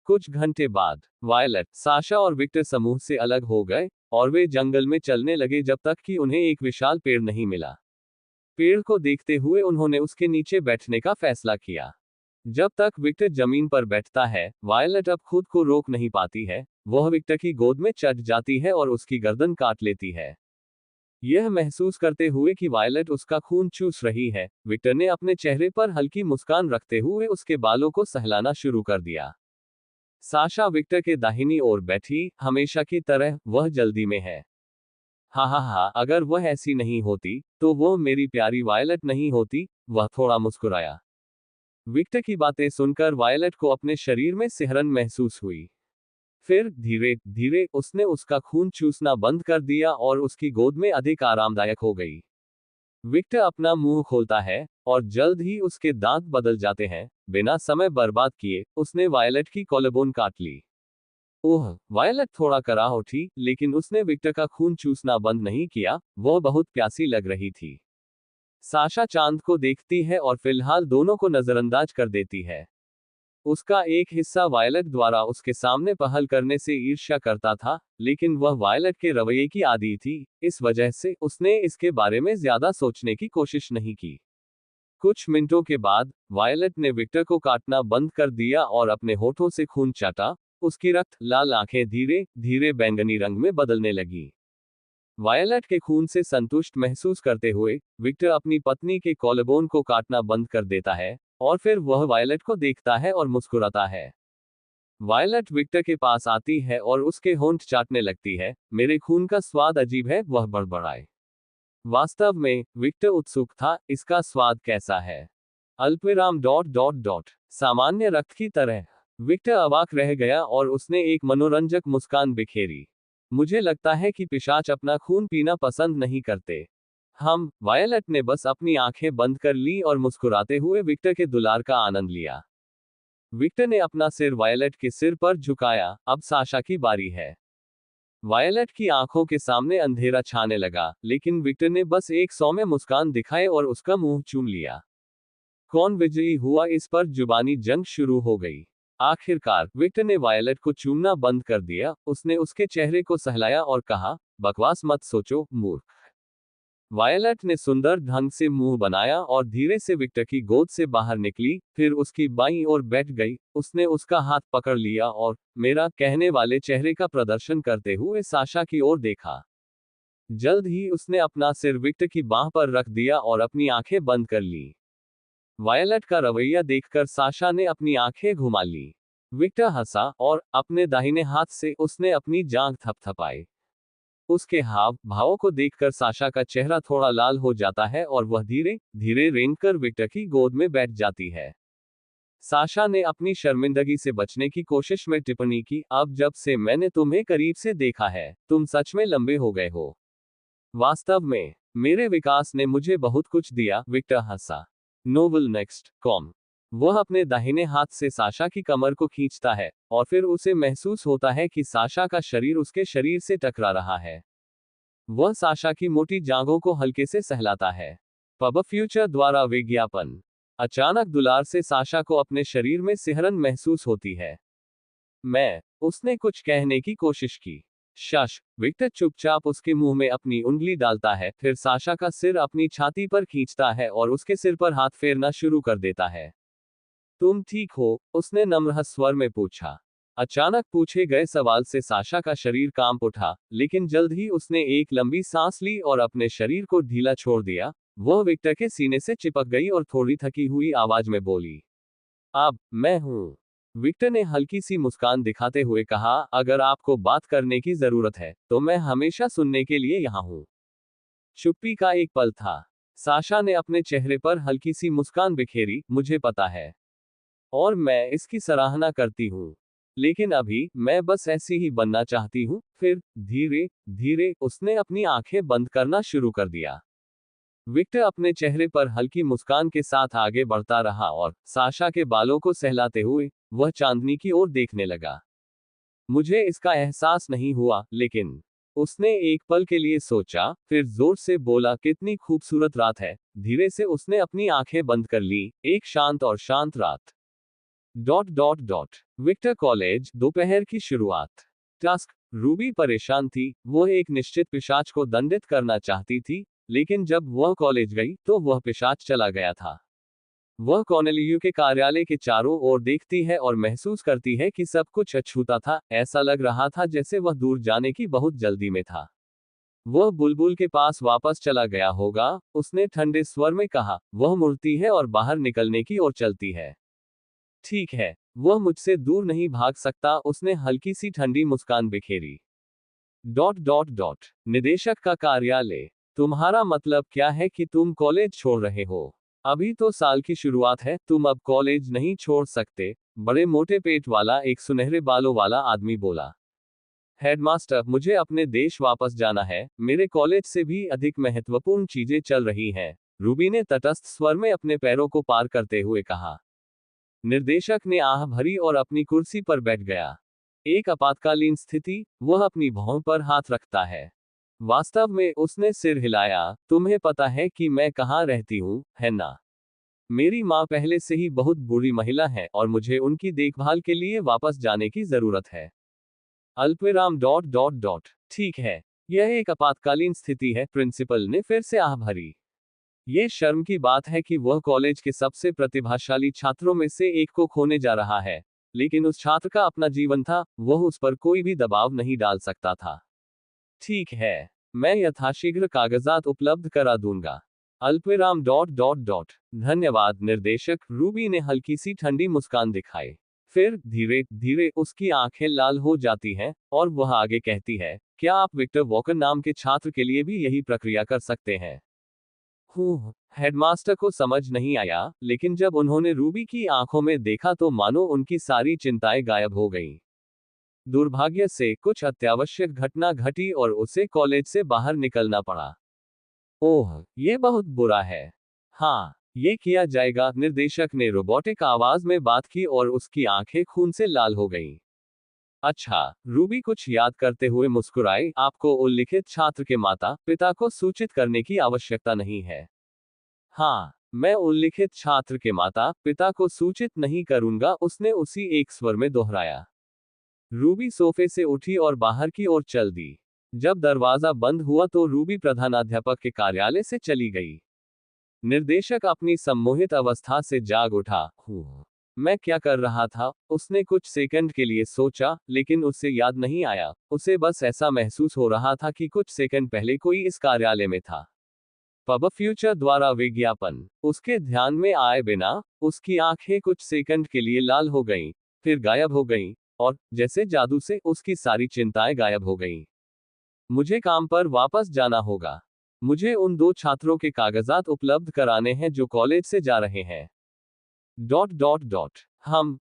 कुछ घंटे बाद वायलट, साशा और विक्टर समूह से अलग हो गए और वे जंगल में चलने लगे जब तक कि उन्हें एक विशाल पेड़ नहीं मिला। पेड़ को देखते हुए उन्होंने उसके नीचे बैठने का फैसला किया। जब तक विक्टर जमीन पर बैठता है, वायलट अब खुद को रोक नहीं पाती है। वह विक्टर की गोद में चढ़ जाती है और उसकी गर्दन काट लेती है। यह महसूस करते हुए कि वायलट उसका खून चूस रही है, विक्टर ने अपने चेहरे पर हल्की मुस्कान रखते हुए उसके बालों को सहलाना शुरू कर दिया। साशा विक्टर के दाहिनी ओर बैठी, हमेशा की तरह, वह जल्दी में है। हा, अगर वह ऐसी नहीं होती, तो वह मेरी प्यारी वायलट नहीं होती, वह थोड़ा मुस्कुराया। विक्टर की बातें सुनकर वायलट को अपने शरीर में सिहरन महसूस हुई। फिर धीरे धीरे उसने उसका खून चूसना बंद कर दिया और उसकी गोद में अधिक आरामदायक हो गई। विक्टर अपना मुंह खोलता है और जल्द ही उसके दांत बदल जाते हैं। बिना समय बर्बाद किए उसने वायलट की कॉलरबोन काट ली। ओह! वायलट थोड़ा कराह उठी, लेकिन उसने विक्टर का खून चूसना बंद नहीं किया। वह बहुत प्यासी लग रही थी। साशा चांद को देखती है और फिलहाल दोनों को नजरअंदाज कर देती है। उसका एक हिस्सा वायलट द्वारा उसके सामने पहल करने से ईर्ष्या करता था, लेकिन वह वायलट के रवैये की आदी थी, इस वजह से उसने इसके बारे में ज्यादा सोचने की कोशिश नहीं की। कुछ मिनटों के बाद वायलट ने विक्टर को काटना बंद कर दिया और अपने होठों से खून चाटा। उसकी रक्त लाल आंखें धीरे धीरे बैंगनी रंग में बदलने लगी। वायलट के खून से संतुष्ट महसूस करते हुए विक्टर अपनी पत्नी के कॉलरबोन को काटना बंद कर देता है और फिर वह वायलट को देखता है और मुस्कुराता है। वायलट विक्टर के पास आती है और उसके होंठ चाटने लगती है। मेरे खून का स्वाद अजीब है, वह बड़बड़ाए। वास्तव में विक्टर उत्सुक था, इसका स्वाद कैसा है? अल्पविराम डॉट डॉट डॉट सामान्य रक्त की तरह। विक्टर अवाक रह गया और उसने एक मनोरंजक मुस्कान बिखेरी। मुझे लगता है कि पिशाच अपना खून पीना पसंद नहीं करते। वायलट ने बस अपनी आंखें बंद कर ली और मुस्कुराते हुए विक्टर के दुलार का आनंद लिया। विक्टर ने अपना सिर वायलट के सिर पर झुकाया। अब साशा की बारी है। वायलट की आंखों के सामने अंधेरा छाने लगा, लेकिन विक्टर ने बस एक सौम्य मुस्कान दिखाए और उसका मुंह चूम लिया। कौन विजयी हुआ, इस पर जुबानी जंग शुरू हो गई। आखिरकार विक्टर ने वायलट को चूमना बंद कर दिया। उसने उसके चेहरे को सहलाया और कहा, बकवास मत सोचो, मूर्ख। वायलट ने सुंदर ढंग से मुंह बनाया और धीरे से विक्टर की गोद से बाहर निकली, फिर उसकी बाईं ओर बैठ गई। उसने उसका हाथ पकड़ लिया और मेरा कहने वाले चेहरे का प्रदर्शन करते हुए साशा की ओर देखा। जल्द ही उसने अपना सिर विक्टर की बांह पर रख दिया और अपनी आंखें बंद कर ली। वायलट का रवैया देखकर साशा ने अपनी आंखें घुमा ली। विक्टर हंसा और अपने दाहिने हाथ से उसने अपनी जांघ थपथपाई। उसके हाव भावों को देखकर साशा का चेहरा थोड़ा लाल हो जाता है और वह धीरे धीरे रेंगकर विक्टर की गोद में बैठ जाती है। साशा ने अपनी शर्मिंदगी से बचने की कोशिश में टिप्पणी की, अब जब से मैंने तुम्हें करीब से देखा है, तुम सच में लंबे हो गए हो। वास्तव में मेरे विकास ने मुझे बहुत कुछ दिया। विक्टर हंसा। Novel next com. वह अपने दाहिने हाथ से साशा की कमर को खींचता है और फिर उसे महसूस होता है कि साशा का शरीर उसके शरीर से टकरा रहा है। वह साशा की मोटी जांघों को हल्के से सहलाता है। पब फ्यूचर द्वारा विज्ञापन। अचानक दुलार से साशा को अपने शरीर में सिहरन महसूस होती है। उसने कुछ कहने की कोशिश की। शश। विक्टर चुपचाप उसके मुंह में अपनी उंगली डालता है, फिर साशा का सिर अपनी छाती पर खींचता है और उसके सिर पर हाथ फेरना शुरू कर देता है। तुम ठीक हो? उसने नम्र स्वर में पूछा। अचानक पूछे गए सवाल से साशा का शरीर कांप उठा, लेकिन जल्द ही उसने एक लंबी सांस ली और अपने शरीर को ढीला छोड़ दिया। वह विक्टर के सीने से चिपक गई और थोड़ी थकी हुई आवाज में बोली, अब मैं हूं। विक्टर ने हल्की सी मुस्कान दिखाते हुए कहा, अगर आपको बात करने की जरूरत है, तो मैं हमेशा सुनने के लिए यहां हूं। चुप्पी का एक पल था। साशा ने अपने चेहरे पर हल्की सी मुस्कान बिखेरी, मुझे पता है। और मैं इसकी सराहना करती हूँ। लेकिन अभी, मैं बस ऐसी ही बनना चाहती हूँ। फिर, धीरे धीरे, उसने अपनी आंखें बंद करना शुरू कर दिया। विक्टर अपने चेहरे पर हल्की मुस्कान के साथ आगे बढ़ता रहा और साशा के बालों को सहलाते हुए वह चांदनी की ओर देखने लगा। मुझे इसका एहसास नहीं हुआ, लेकिन उसने एक पल के लिए सोचा, फिर जोर से बोला, कितनी खूबसूरत रात है। धीरे से उसने अपनी आंखें बंद कर ली। एक शांत और शांत रात। विक्टर कॉलेज, दोपहर की शुरुआत। टास्क। रूबी परेशान थी, वह एक निश्चित पिशाच को दंडित करना चाहती थी, लेकिन जब वह कॉलेज गई तो वह पिशाच चला गया था। वह कॉर्नेलियो के कार्यालय के चारों ओर देखती है और महसूस करती है कि सब कुछ अछूता था, ऐसा लग रहा था जैसे वह दूर जाने की बहुत जल्दी में था। वह बुलबुल के पास वापस चला गया होगा, उसने ठंडे स्वर में कहा। वह मुड़ती है और बाहर निकलने की ओर चलती है। ठीक है, वह मुझसे दूर नहीं भाग सकता, उसने हल्की सी ठंडी मुस्कान बिखेरी। निदेशक का कार्यालय। तुम्हारा मतलब क्या है कि तुम कॉलेज छोड़ रहे हो? अभी तो साल की शुरुआत है, तुम अब कॉलेज नहीं छोड़ सकते, बड़े मोटे पेट वाला एक सुनहरे बालों वाला आदमी बोला। हेडमास्टर, मुझे अपने देश वापस जाना है, मेरे कॉलेज से भी अधिक महत्वपूर्ण चीजें चल रही हैं, रूबी ने तटस्थ स्वर में अपने पैरों को पार करते हुए कहा। निर्देशक ने आह भरी और अपनी कुर्सी पर बैठ गया। एक आपातकालीन स्थिति, वह अपनी भौं पर हाथ रखता है। वास्तव में, उसने सिर हिलाया। तुम्हें पता है कि मैं कहाँ रहती हूँ, है ना? मेरी माँ पहले से ही बहुत बुरी महिला है और मुझे उनकी देखभाल के लिए वापस जाने की जरूरत है। अल्पविराम। ठीक है, यह एक आपातकालीन स्थिति है, प्रिंसिपल ने फिर से आह भरी। ये शर्म की बात है कि वह कॉलेज के सबसे प्रतिभाशाली छात्रों में से एक को खोने जा रहा है, लेकिन उस छात्र का अपना जीवन था, वह उस पर कोई भी दबाव नहीं डाल सकता था। ठीक है, मैं यथाशीघ्र कागजात उपलब्ध करा दूंगा। अल्पविराम। धन्यवाद निर्देशक, रूबी ने हल्की सी ठंडी मुस्कान दिखाई। फिर धीरे धीरे उसकी आंखें लाल हो जाती हैं और वह आगे कहती है, क्या आप विक्टर वॉकर नाम के छात्र के लिए भी यही प्रक्रिया कर सकते हैं? हेडमास्टर को समझ नहीं आया, लेकिन जब उन्होंने रूबी की आंखों में देखा तो मानो उनकी सारी चिंताएं गायब हो गईं। दुर्भाग्य से कुछ अत्यावश्यक घटना घटी और उसे कॉलेज से बाहर निकलना पड़ा। ओह, ये बहुत बुरा है। हाँ, ये किया जाएगा, निर्देशक ने रोबोटिक आवाज में बात की और उसकी आंखें खून से लाल हो गईं। अच्छा, रूबी कुछ याद करते हुए मुस्कुराई। आपको उल्लिखित छात्र के माता पिता को सूचित करने की आवश्यकता नहीं है। हाँ, मैं उल्लिखित छात्र के माता पिता को सूचित नहीं करूंगा, उसने उसी एक स्वर में दोहराया। रूबी सोफे से उठी और बाहर की ओर चल दी। जब दरवाजा बंद हुआ तो रूबी प्रधानाध्यापक के कार्यालय से चली गई। निर्देशक अपनी सम्मोहित अवस्था से जाग उठा। मैं क्या कर रहा था, उसने कुछ सेकंड के लिए सोचा, लेकिन उसे याद नहीं आया। उसे बस ऐसा महसूस हो रहा था कि कुछ सेकंड पहले कोई इस कार्यालय में था। पब फ्यूचर द्वारा विज्ञापन। उसके ध्यान में आए बिना उसकी आंखें कुछ सेकंड के लिए लाल हो गईं, फिर गायब हो गईं, और जैसे जादू से उसकी सारी चिंताएं गायब हो गईं। मुझे काम पर वापस जाना होगा। मुझे उन दो छात्रों के कागजात उपलब्ध कराने हैं जो कॉलेज से जा रहे हैं।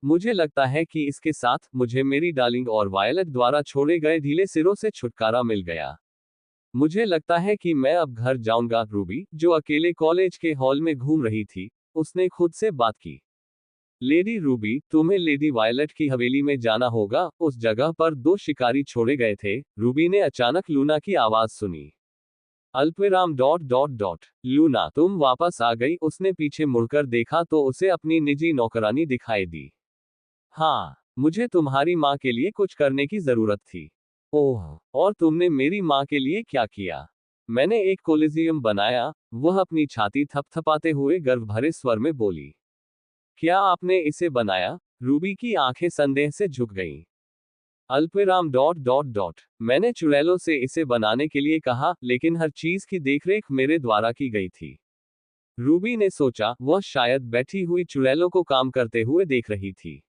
मुझे लगता है कि इसके साथ मुझे मेरी डार्लिंग और वायलट द्वारा छोड़े गए ढीले सिरों से छुटकारा मिल गया। मुझे लगता है कि मैं अब घर जाऊंगा। रूबी, जो अकेले कॉलेज के हॉल में घूम रही थी, उसने खुद से बात की। लेडी रूबी, तुम्हें लेडी वायलट की हवेली में जाना होगा, उस जगह पर दो शिकारी छोड़े गए थे। रूबी ने अचानक लूना की आवाज सुनी। अल्पविराम। लूना, तुम वापस आ गई, उसने पीछे मुड़कर देखा तो उसे अपनी निजी नौकरानी दिखाई दी। हाँ, मुझे तुम्हारी माँ के लिए कुछ करने की जरूरत थी। ओह, और तुमने मेरी माँ के लिए क्या किया? मैंने एक कोलिजियम बनाया, वह अपनी छाती थपथपाते हुए गर्व भरे स्वर में बोली। क्या आपने इसे बनाया? रूबी की आंखें संदेह से झुक गईं। अल्पविराम। मैंने चुड़ैलों से इसे बनाने के लिए कहा, लेकिन हर चीज की देखरेख मेरे द्वारा की गई थी। रूबी ने सोचा, वह शायद बैठी हुई चुड़ैलों को काम करते हुए देख रही थी।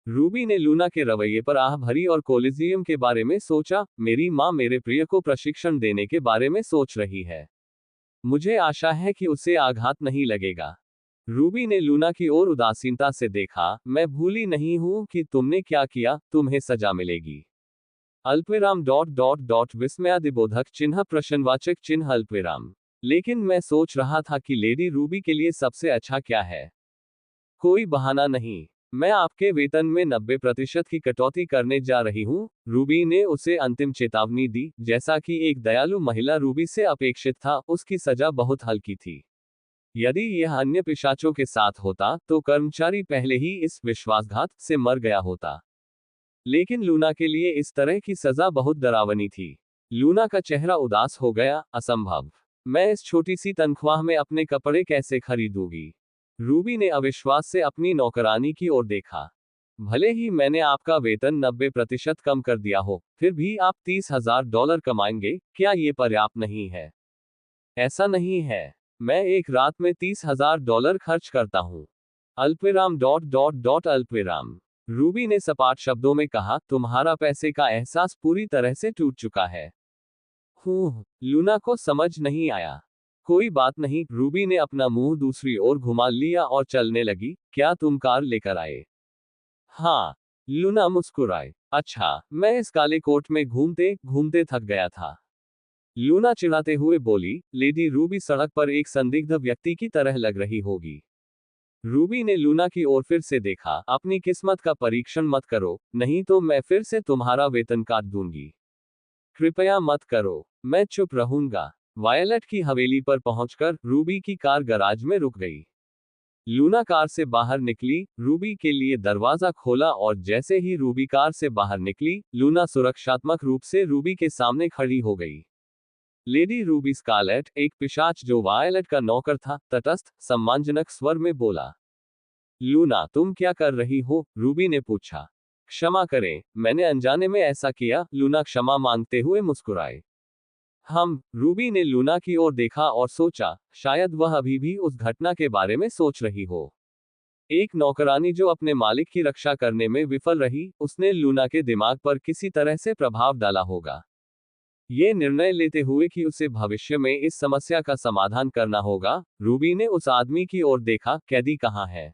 रूबी ने लूना के रवैये पर आह भरी और कोलिजियम के बारे में सोचा। मेरी माँ मेरे प्रिय को प्रशिक्षण देने के बारे में सोच रही है। मुझे आशा है कि उसे आघात नहीं लगेगा। रूबी ने लूना की ओर उदासीनता से देखा। मैं भूली नहीं हूं कि तुमने क्या किया, तुम्हें सजा मिलेगी। अल्पविराम। विस्मयादिबोधक चिन्ह प्रश्नवाचक चिन्ह अल्पविराम। लेकिन मैं सोच रहा था कि लेडी रूबी के लिए सबसे अच्छा क्या है। कोई बहाना नहीं। मैं आपके वेतन में 90% की कटौती करने जा रही हूं। रूबी ने उसे अंतिम चेतावनी दी। जैसा कि एक दयालु महिला रूबी से अपेक्षित था, उसकी सजा बहुत हल्की थी। यदि यह अन्य पिशाचों के साथ होता तो कर्मचारी पहले ही इस विश्वासघात से मर गया होता। लेकिन लूना के लिए इस तरह की सजा बहुत डरावनी थी। लूना का चेहरा उदास हो गया। असंभव। मैं इस छोटी सी तनख्वाह में अपने कपड़े कैसे खरीदूंगी? रूबी ने अविश्वास से अपनी नौकरानी की ओर देखा। भले ही मैंने आपका वेतन 90% कम कर दिया हो, फिर भी आप $30,000 कमाएंगे, क्या ये पर्याप्त नहीं है? ऐसा नहीं है। मैं एक रात में $30,000 खर्च करता हूँ। अल्पविराम डॉट डॉट डॉट अल्पविराम। रूबी ने सपाट शब्दों में कहा, तुम्हारा पैसे का एहसास पूरी तरह से टूट चुका है। लूना को समझ नहीं आया। कोई बात नहीं, रूबी ने अपना मुंह दूसरी ओर घुमा लिया और चलने लगी। क्या तुम कार लेकर आए? हाँ। लूना मुस्कुराए। अच्छा, मैं इस काले कोट में घूमते घूमते थक गया था। लूना चिढ़ाते हुए बोली, लेडी रूबी सड़क पर एक संदिग्ध व्यक्ति की तरह लग रही होगी। रूबी ने लूना की ओर फिर से देखा। अपनी किस्मत का परीक्षण मत करो, नहीं तो मैं फिर से तुम्हारा वेतन काट दूंगी। कृपया मत करो। मैं चुप रहूंगा। वायलेट की हवेली पर पहुंचकर रूबी की कार गराज में रुक गई। लूना कार से बाहर निकली, रूबी के लिए दरवाजा खोला और जैसे ही रूबी कार से बाहर निकली, लूना सुरक्षात्मक रूप से रूबी के सामने खड़ी हो गई। लेडी रूबी स्कारलेट, एक पिशाच जो वायलेट का नौकर था, तटस्थ सम्मानजनक स्वर में बोला। लूना, तुम क्या कर रही हो? रूबी ने पूछा। क्षमा करें, मैंने अनजाने में ऐसा किया। लूना क्षमा मांगते हुए मुस्कुराए। रूबी ने लूना की ओर देखा और सोचा, शायद वह अभी भी उस घटना के बारे में सोच रही हो। एक नौकरानी जो अपने मालिक की रक्षा करने में विफल रही, उसने लूना के दिमाग पर किसी तरह से प्रभाव डाला होगा। ये निर्णय लेते हुए कि उसे भविष्य में इस समस्या का समाधान करना होगा, रूबी ने उस आदमी की ओर देखा। कैदी कहाँ है?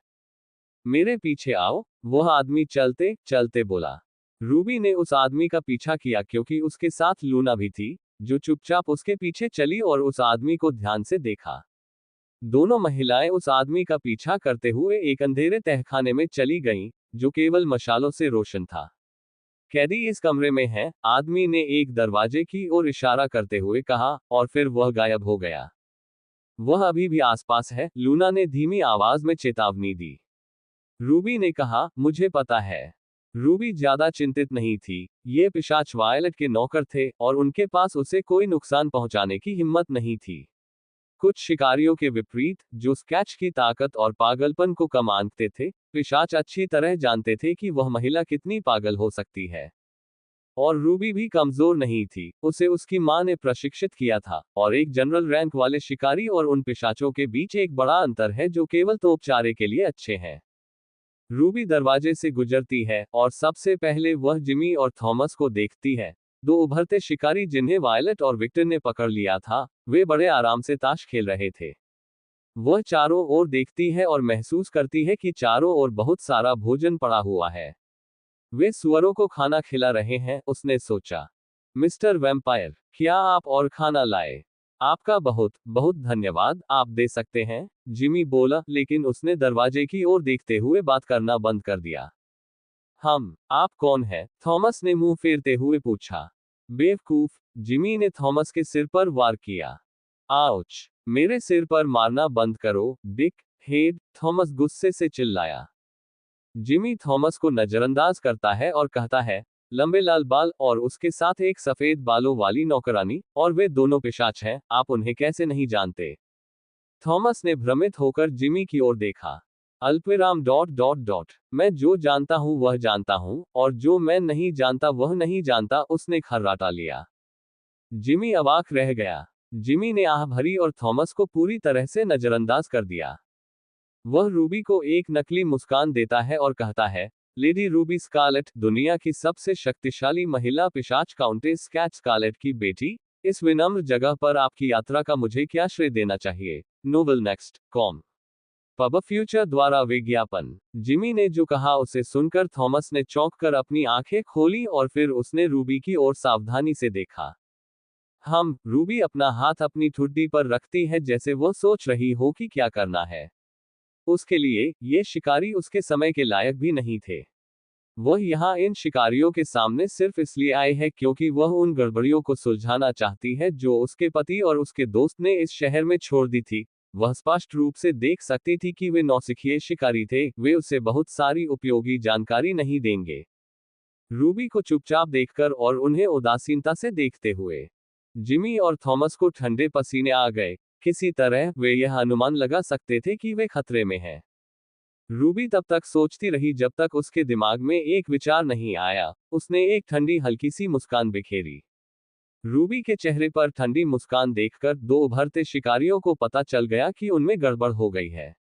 मेरे पीछे आओ, वह आदमी चलते चलते बोला। रूबी ने उस आदमी का पीछा किया क्योंकि उसके साथ लूना भी थी, जो चुपचाप उसके पीछे चली और उस आदमी को ध्यान से देखा। दोनों महिलाएं उस आदमी का पीछा करते हुए एक अंधेरे तहखाने में चली गईं, जो केवल मशालों से रोशन था। कैदी इस कमरे में है, आदमी ने एक दरवाजे की ओर इशारा करते हुए कहा, और फिर वह गायब हो गया। वह अभी भी आसपास है, लूना ने धीमी आवाज में चेतावनी दी। रूबी ने कहा, मुझे पता है। रूबी ज्यादा चिंतित नहीं थी। ये पिशाच वायलेट के नौकर थे और उनके पास उसे कोई नुकसान पहुंचाने की हिम्मत नहीं थी। कुछ शिकारियों के विपरीत, जो स्केच की ताकत और पागलपन को कम आंकते थे, पिशाच अच्छी तरह जानते थे कि वह महिला कितनी पागल हो सकती है। और रूबी भी कमजोर नहीं थी, उसे उसकी मां ने प्रशिक्षित किया था, और एक जनरल रैंक वाले शिकारी और उन पिशाचों के बीच एक बड़ा अंतर है जो केवल तोपचारे के लिए अच्छे हैं। रूबी दरवाजे से गुजरती है, और सबसे पहले वह जिमी और थॉमस को देखती है, दो उभरते शिकारी जिन्हें वायलेट और विक्टर ने पकड़ लिया था। वे बड़े आराम से ताश खेल रहे थे। वह चारों ओर देखती है और महसूस करती है कि चारों ओर बहुत सारा भोजन पड़ा हुआ है। वे सुअरों को खाना खिला रहे हैं, उसने सोचा। मिस्टर वैम्पायर, क्या आप और खाना लाए? आपका बहुत बहुत धन्यवाद, आप दे सकते हैं, जिमी बोला, लेकिन उसने दरवाजे की ओर देखते हुए बात करना बंद कर दिया। आप कौन हैं? थॉमस ने मुंह फेरते हुए पूछा। बेवकूफ, जिमी ने थॉमस के सिर पर वार किया। आउच, मेरे सिर पर मारना बंद करो, डिक हेड, थॉमस गुस्से से चिल्लाया। जिमी थॉमस को नजरअंदाज करता है और कहता है, लंबे लाल बाल और उसके साथ एक सफेद बालों वाली नौकरानी, और वे दोनों पिशाच हैं, आप उन्हें कैसे नहीं जानते? थॉमस ने भ्रमित होकर जिमी की ओर देखा। अल्पविराम डॉट डॉट डॉट, मैं जो जानता हूं वह जानता हूं, और जो मैं नहीं जानता वह नहीं जानता, उसने खर्राटा लिया। जिमी अवाक रह गया। जिमी ने आह भरी और थॉमस को पूरी तरह से नजरअंदाज कर दिया। वह रूबी को एक नकली मुस्कान देता है और कहता है, लेडी रूबी स्कारलेट, दुनिया की सबसे शक्तिशाली महिला पिशाच काउंटेस कैट स्कारलेट की बेटी, इस विनम्र जगह पर आपकी यात्रा का मुझे क्या श्रेय देना चाहिए? Novel next com pub future द्वारा विज्ञापन। जिमी ने जो कहा उसे सुनकर थॉमस ने चौंक कर अपनी आंखें खोली और फिर उसने रूबी की ओर सावधानी से देखा। रूबी अपना हाथ अपनी ठुड्डी पर रखती है जैसे वह सोच रही हो कि क्या करना है। उसके लिए ये शिकारी उसके समय के लायक भी नहीं थे। वह यहाँ इन शिकारियों के सामने सिर्फ इसलिए आए हैं क्योंकि वह उन गड़बड़ियों को सुलझाना चाहती है जो उसके पति और उसके दोस्त ने इस शहर में छोड़ दी थी, वह स्पष्ट रूप से देख सकती थी कि वे नौसिखिए शिकारी थे, वे उसे बहुत सारी उपयोगी जानकारी नहीं देंगे। रूबी को चुपचाप देखकर और उन्हें उदासीनता से देखते हुए जिमी और थॉमस को ठंडे पसीने आ गए। किसी तरह वे यह अनुमान लगा सकते थे कि वे खतरे में हैं। रूबी तब तक सोचती रही जब तक उसके दिमाग में एक विचार नहीं आया। उसने एक ठंडी हल्की सी मुस्कान बिखेरी। रूबी के चेहरे पर ठंडी मुस्कान देखकर दो उभरते शिकारियों को पता चल गया कि उनमें गड़बड़ हो गई है।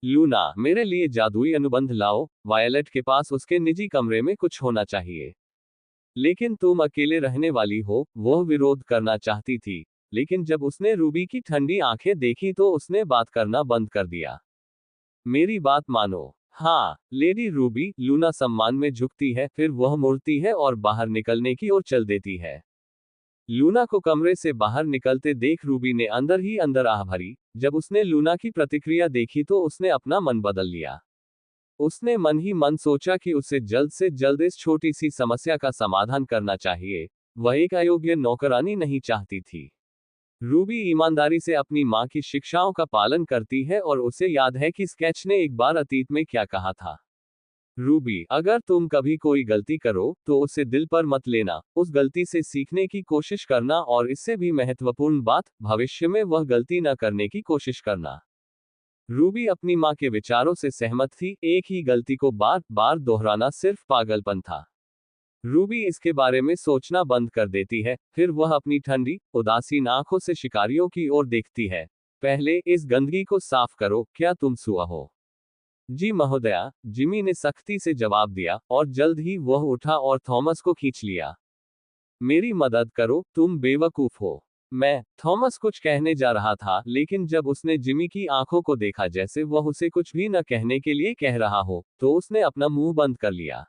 लूना, मेरे लिए जादुई अनुबंध लाओ। वायलेट के पास उसके निजी कमरे में कुछ होना चाहिए। लेकिन तुम अकेले रहने वाली हो, वह विरोध करना चाहती थी। लेकिन जब उसने रूबी की ठंडी आंखें देखी तो उसने बात करना बंद कर दिया। मेरी बात मानो। हाँ, लेडी रूबी, लूना सम्मान में झुकती है, फिर वह मुड़ती है और बाहर निकलने की ओर चल देती है। लूना को कमरे से बाहर निकलते देख रूबी ने अंदर ही अंदर आह भरी। जब उसने लूना की प्रतिक्रिया देखी तो उसने अपना मन बदल लिया। उसने मन ही मन सोचा कि उसे जल्द से जल्द इस छोटी सी समस्या का समाधान करना चाहिए। वह एक अयोग्य नौकरानी नहीं चाहती थी। रूबी ईमानदारी से अपनी माँ की शिक्षाओं का पालन करती है और उसे याद है कि स्केच ने एक बार अतीत में क्या कहा था। रूबी, अगर तुम कभी कोई गलती करो तो उसे दिल पर मत लेना, उस गलती से सीखने की कोशिश करना और इससे भी महत्वपूर्ण बात, भविष्य में वह गलती न करने की कोशिश करना। रूबी अपनी माँ के विचारों से सहमत थी। एक ही गलती को बार बार दोहराना सिर्फ पागलपन था। रूबी इसके बारे में सोचना बंद कर देती है, फिर वह अपनी ठंडी, उदासीन आंखों से शिकारियों की ओर देखती है। पहले इस गंदगी को साफ करो, क्या तुम सुआ हो? जी महोदया, जिमी ने सख्ती से जवाब दिया, और जल्द ही वह उठा और थॉमस को खींच लिया। मेरी मदद करो, तुम बेवकूफ हो। थॉमस कुछ कहने जा रहा था, लेकिन जब उसने जिमी की आंखों को देखा जैसे वह उसे कुछ भी न कहने के लिए कह रहा हो, तो उसने अपना मुंह बंद कर लिया।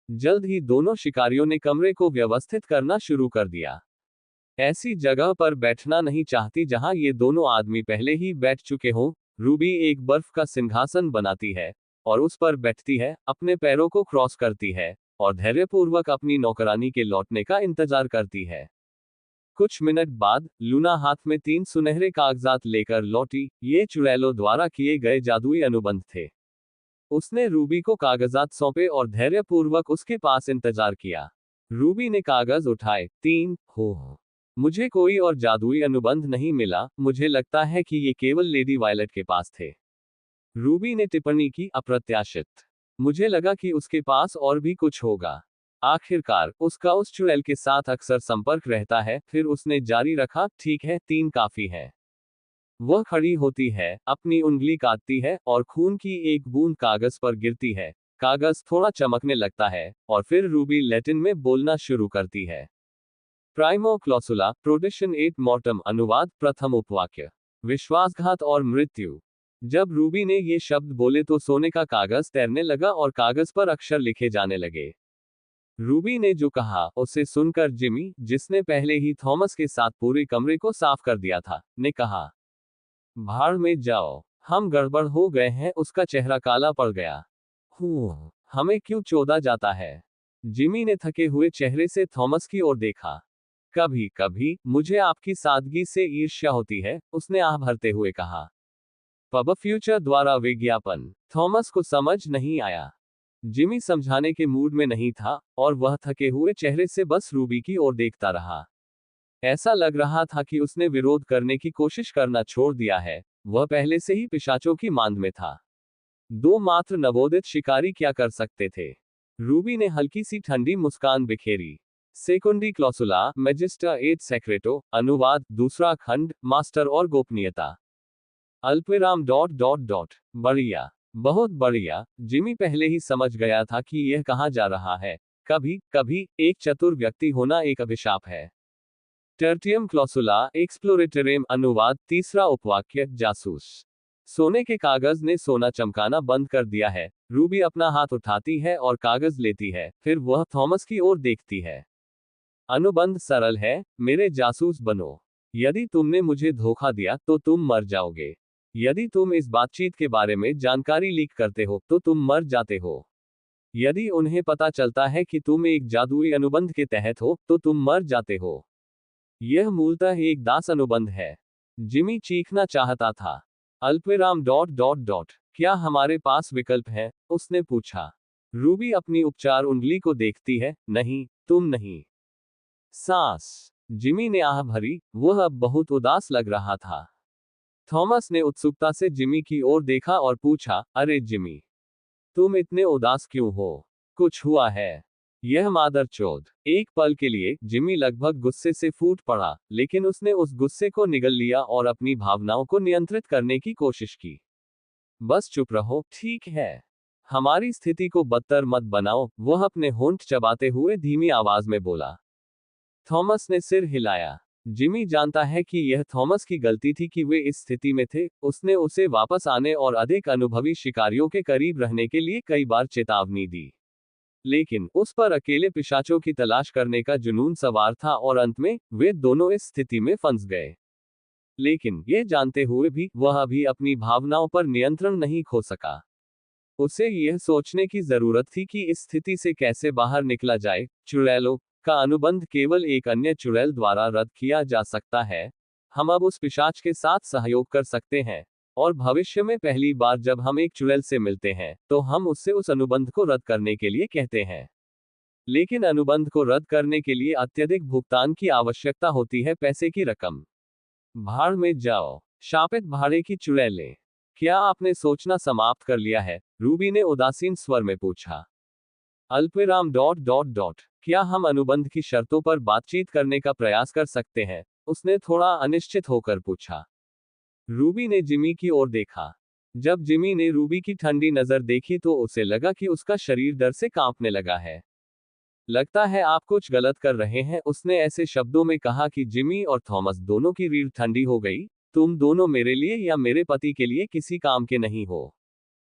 जल्द ही दोनों शिकारियों ने कमरे को व्यवस्थित करना शुरू कर दिया। ऐसी जगह पर बैठना नहीं चाहती जहां ये दोनों आदमी पहले ही बैठ चुके हों। रूबी एक बर्फ का सिंहासन बनाती है और उस पर बैठती है, अपने पैरों को क्रॉस करती है और धैर्यपूर्वक अपनी नौकरानी के लौटने का इंतजार करती है। कुछ मिनट बाद लूना हाथ में 3 सुनहरे कागजात लेकर लौटी। ये चुड़ैलों द्वारा किए गए जादुई अनुबंध थे। उसने रूबी को कागजात सौंपे और धैर्यपूर्वक उसके पास इंतजार किया। रूबी ने कागज उठाए। 3 हो। मुझे कोई और जादुई अनुबंध नहीं मिला, मुझे लगता है कि ये केवल लेडी वायलेट के पास थे। रूबी ने टिप्पणी की, अप्रत्याशित। मुझे लगा कि उसके पास और भी कुछ होगा। आखिरकार उसका उस चुड़ैल के साथ अक्सर संपर्क रहता है। फिर उसने जारी रखा, ठीक है, 3 काफी है। वह खड़ी होती है, अपनी उंगली काटती है और खून की एक बूंद कागज पर गिरती है। कागज थोड़ा चमकने लगता है और फिर रूबी लैटिन में बोलना शुरू करती है। प्राइमो क्लॉसुला प्रोडिशन एट मॉर्टम, अनुवाद, प्रथम उपवाक्य। विश्वासघात और मृत्यु। जब रूबी ने ये शब्द बोले तो सोने का कागज तैरने लगा और कागज पर अक्षर लिखे जाने लगे। रूबी ने जो कहा उसे सुनकर जिमी, जिसने पहले ही थॉमस के साथ पूरे कमरे को साफ कर दिया था, ने कहा, भाड़ में जाओ, हम गड़बड़ हो गए हैं। उसका चेहरा काला पड़ गया। हमें क्यों चोदा जाता है? जिमी ने थके हुए चेहरे से थॉमस की ओर देखा। कभी कभी मुझे आपकी सादगी से ईर्ष्या होती है, उसने आह भरते हुए कहा। पब फ्यूचर द्वारा विज्ञापन। थॉमस को समझ नहीं आया। जिमी समझाने के मूड में नहीं था और वह थके हुए चेहरे से बस रूबी की ओर देखता रहा। ऐसा लग रहा था कि उसने विरोध करने की कोशिश करना छोड़ दिया है। वह पहले से ही पिशाचों की मांद में था। 2 मात्र नवोदित शिकारी क्या कर सकते थे? रूबी ने हल्की सी ठंडी मुस्कान बिखेरी। सेकुंडी क्लॉसुला मैजिस्टा एट सेक्रेटो, अनुवाद, दूसरा खंड, मास्टर और गोपनीयता। अल्पविराम डॉट डॉट डॉट। बढ़िया, बहुत बढ़िया। जिमी पहले ही समझ गया था कि यह कहाँ जा रहा है। कभी कभी एक चतुर व्यक्ति होना एक अभिशाप है। टर्टियम क्लॉसुला एक्सप्लोरेटरेम, अनुवाद, तीसरा उपवाक्य, जासूस। सोने के कागज ने सोना चमकाना बंद कर दिया है। रूबी अपना हाथ उठाती है और कागज लेती है, फिर वह थॉमस की ओर देखती है। अनुबंध सरल है, मेरे जासूस बनो। यदि तुमने मुझे धोखा दिया तो तुम मर जाओगे। यदि तुम इस बातचीत के बारे में जानकारी लीक करते हो तो तुम मर जाते हो। यदि उन्हें पता चलता है कि तुम एक जादुई अनुबंध के तहत हो तो तुम मर जाते हो। यह मूलतः एक दास अनुबंध है। जिमी चीखना चाहता था। अल्पविराम डॉट डॉट डॉट क्या हमारे पास विकल्प है? उसने पूछा। रूबी अपनी उपचार उंगली को देखती है। नहीं, तुम नहीं। सांस। जिमी ने आह भरी, वह अब बहुत उदास लग रहा था। थॉमस ने उत्सुकता से जिमी की ओर देखा और पूछा, अरे जिमी, तुम इतने उदास क्यों हो? कुछ हुआ है? यह मादरचोद। एक पल के लिए जिमी लगभग गुस्से से फूट पड़ा, लेकिन उसने उस गुस्से को निगल लिया और अपनी भावनाओं को नियंत्रित करने की कोशिश की। बस चुप रहो, ठीक है? हमारी स्थिति को बदतर मत बनाओ, वह अपने होंठ चबाते हुए धीमी आवाज में बोला। थॉमस ने सिर हिलाया। जिमी जानता है कि यह थॉमस की गलती थी कि वे इस स्थिति में थे। उसने उसे वापस आने और अधिक अनुभवी शिकारियों के करीब रहने के लिए कई बार चेतावनी दी, लेकिन उस पर अकेले पिशाचों की तलाश करने का जुनून सवार था और अंत में वे दोनों इस स्थिति में फंस गए। लेकिन यह जानते हुए भी वह अभी अपनी भावनाओं पर नियंत्रण नहीं खो सका। उसे यह सोचने की जरूरत थी कि इस स्थिति से कैसे बाहर निकला जाए। चुड़ैलों का अनुबंध केवल एक अन्य चुड़ैल द्वारा रद्द किया जा सकता है। हम अब उस पिशाच के साथ सहयोग कर सकते हैं, और भविष्य में पहली बार जब हम एक चुड़ैल से मिलते हैं, तो हम उससे उस अनुबंध को रद्द करने के लिए कहते हैं। लेकिन अनुबंध को रद्द करने के लिए अत्यधिक भुगतान की आवश्यकता होती है, पैसे की रकम। भाड़ में जाओ, शापित भाड़े की चुड़ैलें। क्या आपने सोचना समाप्त कर लिया है? रूबी ने उदासीन स्वर में पूछा। अल्पविराम डॉट डॉट डॉट क्या हम अनुबंध की शर्तों पर बातचीत करने का प्रयास कर सकते हैं? उसने थोड़ा अनिश्चित होकर पूछा। रूबी ने जिमी की ओर देखा। जब जिमी ने रूबी की ठंडी नजर देखी तो उसे लगा कि उसका शरीर डर से कांपने लगा है। लगता है आप कुछ गलत कर रहे हैं, उसने ऐसे शब्दों में कहा कि जिमी और थॉमस दोनों की रीढ़ ठंडी हो गई। तुम दोनों मेरे लिए या मेरे पति के लिए किसी काम के नहीं हो।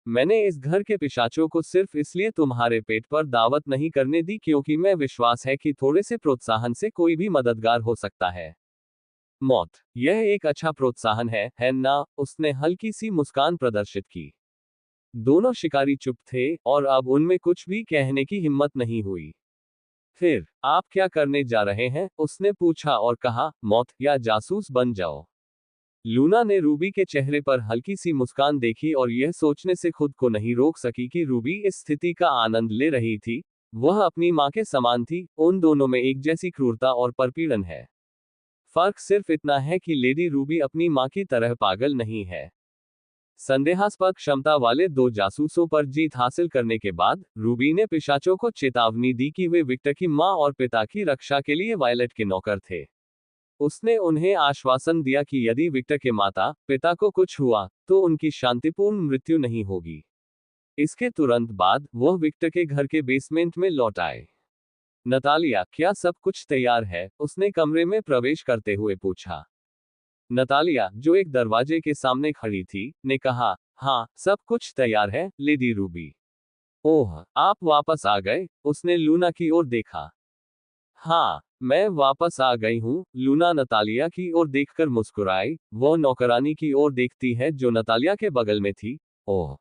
मैंने इस घर के पिशाचों को सिर्फ इसलिए तुम्हारे पेट पर दावत नहीं करने दी क्योंकि मैं विश्वास है कि थोड़े से प्रोत्साहन से कोई भी मददगार हो सकता है। मौत, यह एक अच्छा प्रोत्साहन है ना? उसने हल्की सी मुस्कान प्रदर्शित की। दोनों शिकारी चुप थे, और अब उनमें कुछ भी कहने की हिम्मत नहीं हुई। फिर, आप क्या करने जा रहे हैं? उसने पूछा और कहा, मौत, या जासूस बन जाओ। लूना ने रूबी के चेहरे पर हल्की सी मुस्कान देखी और यह सोचने से खुद को नहीं रोक सकी कि रूबी इस स्थिति का आनंद ले रही थी। वह अपनी मां के समान थी, उन दोनों में एक जैसी क्रूरता और परपीड़न है। फर्क सिर्फ इतना है कि लेडी रूबी अपनी मां की तरह पागल नहीं है। संदेहास्पद क्षमता वाले दो जासूसों पर जीत हासिल करने के बाद, रूबी ने पिशाचों को चेतावनी दी कि वे विक्टर की मां और पिता की रक्षा के लिए वायलेट के नौकर थे। उसने उन्हें आश्वासन दिया कि यदि विक्टर के माता पिता को कुछ हुआ, तो उनकी शांतिपूर्ण मृत्यु नहीं होगी। इसके तुरंत बाद वह विक्टर के घर के बेसमेंट में लौट आए। नतालिया, क्या सब कुछ तैयार है? उसने कमरे में प्रवेश करते हुए पूछा। नतालिया, जो एक दरवाजे के सामने खड़ी थी, ने कहा, हाँ, सब कुछ तैयार है, लेडी रूबी। ओह, आप वापस आ गए? उसने लूना की ओर देखा। हाँ, मैं वापस आ गई हूँ। लूना नतालिया की ओर देखकर मुस्कुराई। वह नौकरानी की ओर देखती है जो नतालिया के बगल में थी। ओह,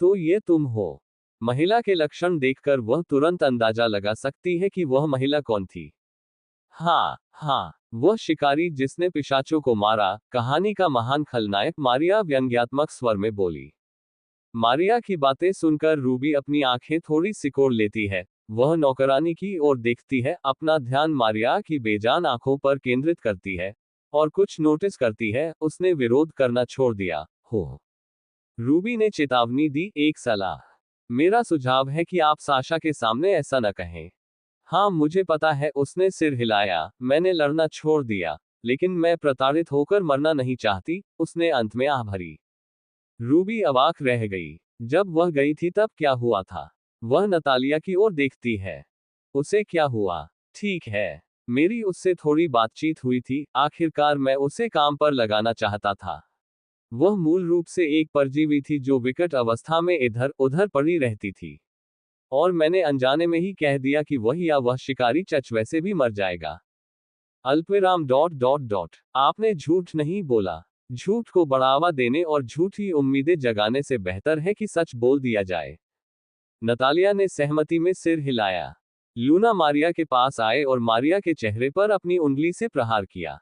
तो ये तुम हो? महिला के लक्षण देखकर वह तुरंत अंदाजा लगा सकती है कि वह महिला कौन थी। हाँ, हाँ, वह शिकारी जिसने पिशाचों को मारा, कहानी का महान खलनायक, मारिया व्यंग्यात्मक स्वर में बोली। मारिया की बातें सुनकर रूबी अपनी आंखें थोड़ी सिकोड़ लेती है। वह नौकरानी की ओर देखती है, अपना ध्यान मारिया की बेजान आंखों पर केंद्रित करती है, और कुछ नोटिस करती है। उसने विरोध करना छोड़ दिया। हो, रूबी ने चेतावनी दी, एक सलाह। मेरा सुझाव है कि आप साशा के सामने ऐसा न कहें। हाँ, मुझे पता है, उसने सिर हिलाया। मैंने लड़ना छोड़ दिया, लेकिन मैं प्रताड़ित होकर मरना नहीं चाहती। उसने अंत में आह भरी। रूबी अवाक रह गई। जब वह गई थी तब क्या हुआ था? वह नतालिया की ओर देखती है। उसे क्या हुआ? ठीक है, मेरी उससे थोड़ी बातचीत हुई थी। आखिरकार मैं उसे काम पर लगाना चाहता था। वह मूल रूप से एक परजीवी थी जो विकट अवस्था में इधर उधर पड़ी रहती थी, और मैंने अनजाने में ही कह दिया कि वह या वह शिकारी चच वैसे भी मर जाएगा। अल्पविराम डॉट डॉट डॉट आपने झूठ नहीं बोला। झूठ को बढ़ावा देने और झूठी उम्मीदें जगाने से बेहतर है कि सच बोल दिया जाए। नतालिया ने सहमति में सिर हिलाया। लूना मारिया के पास आए और मारिया के चेहरे पर अपनी उंगली से प्रहार किया।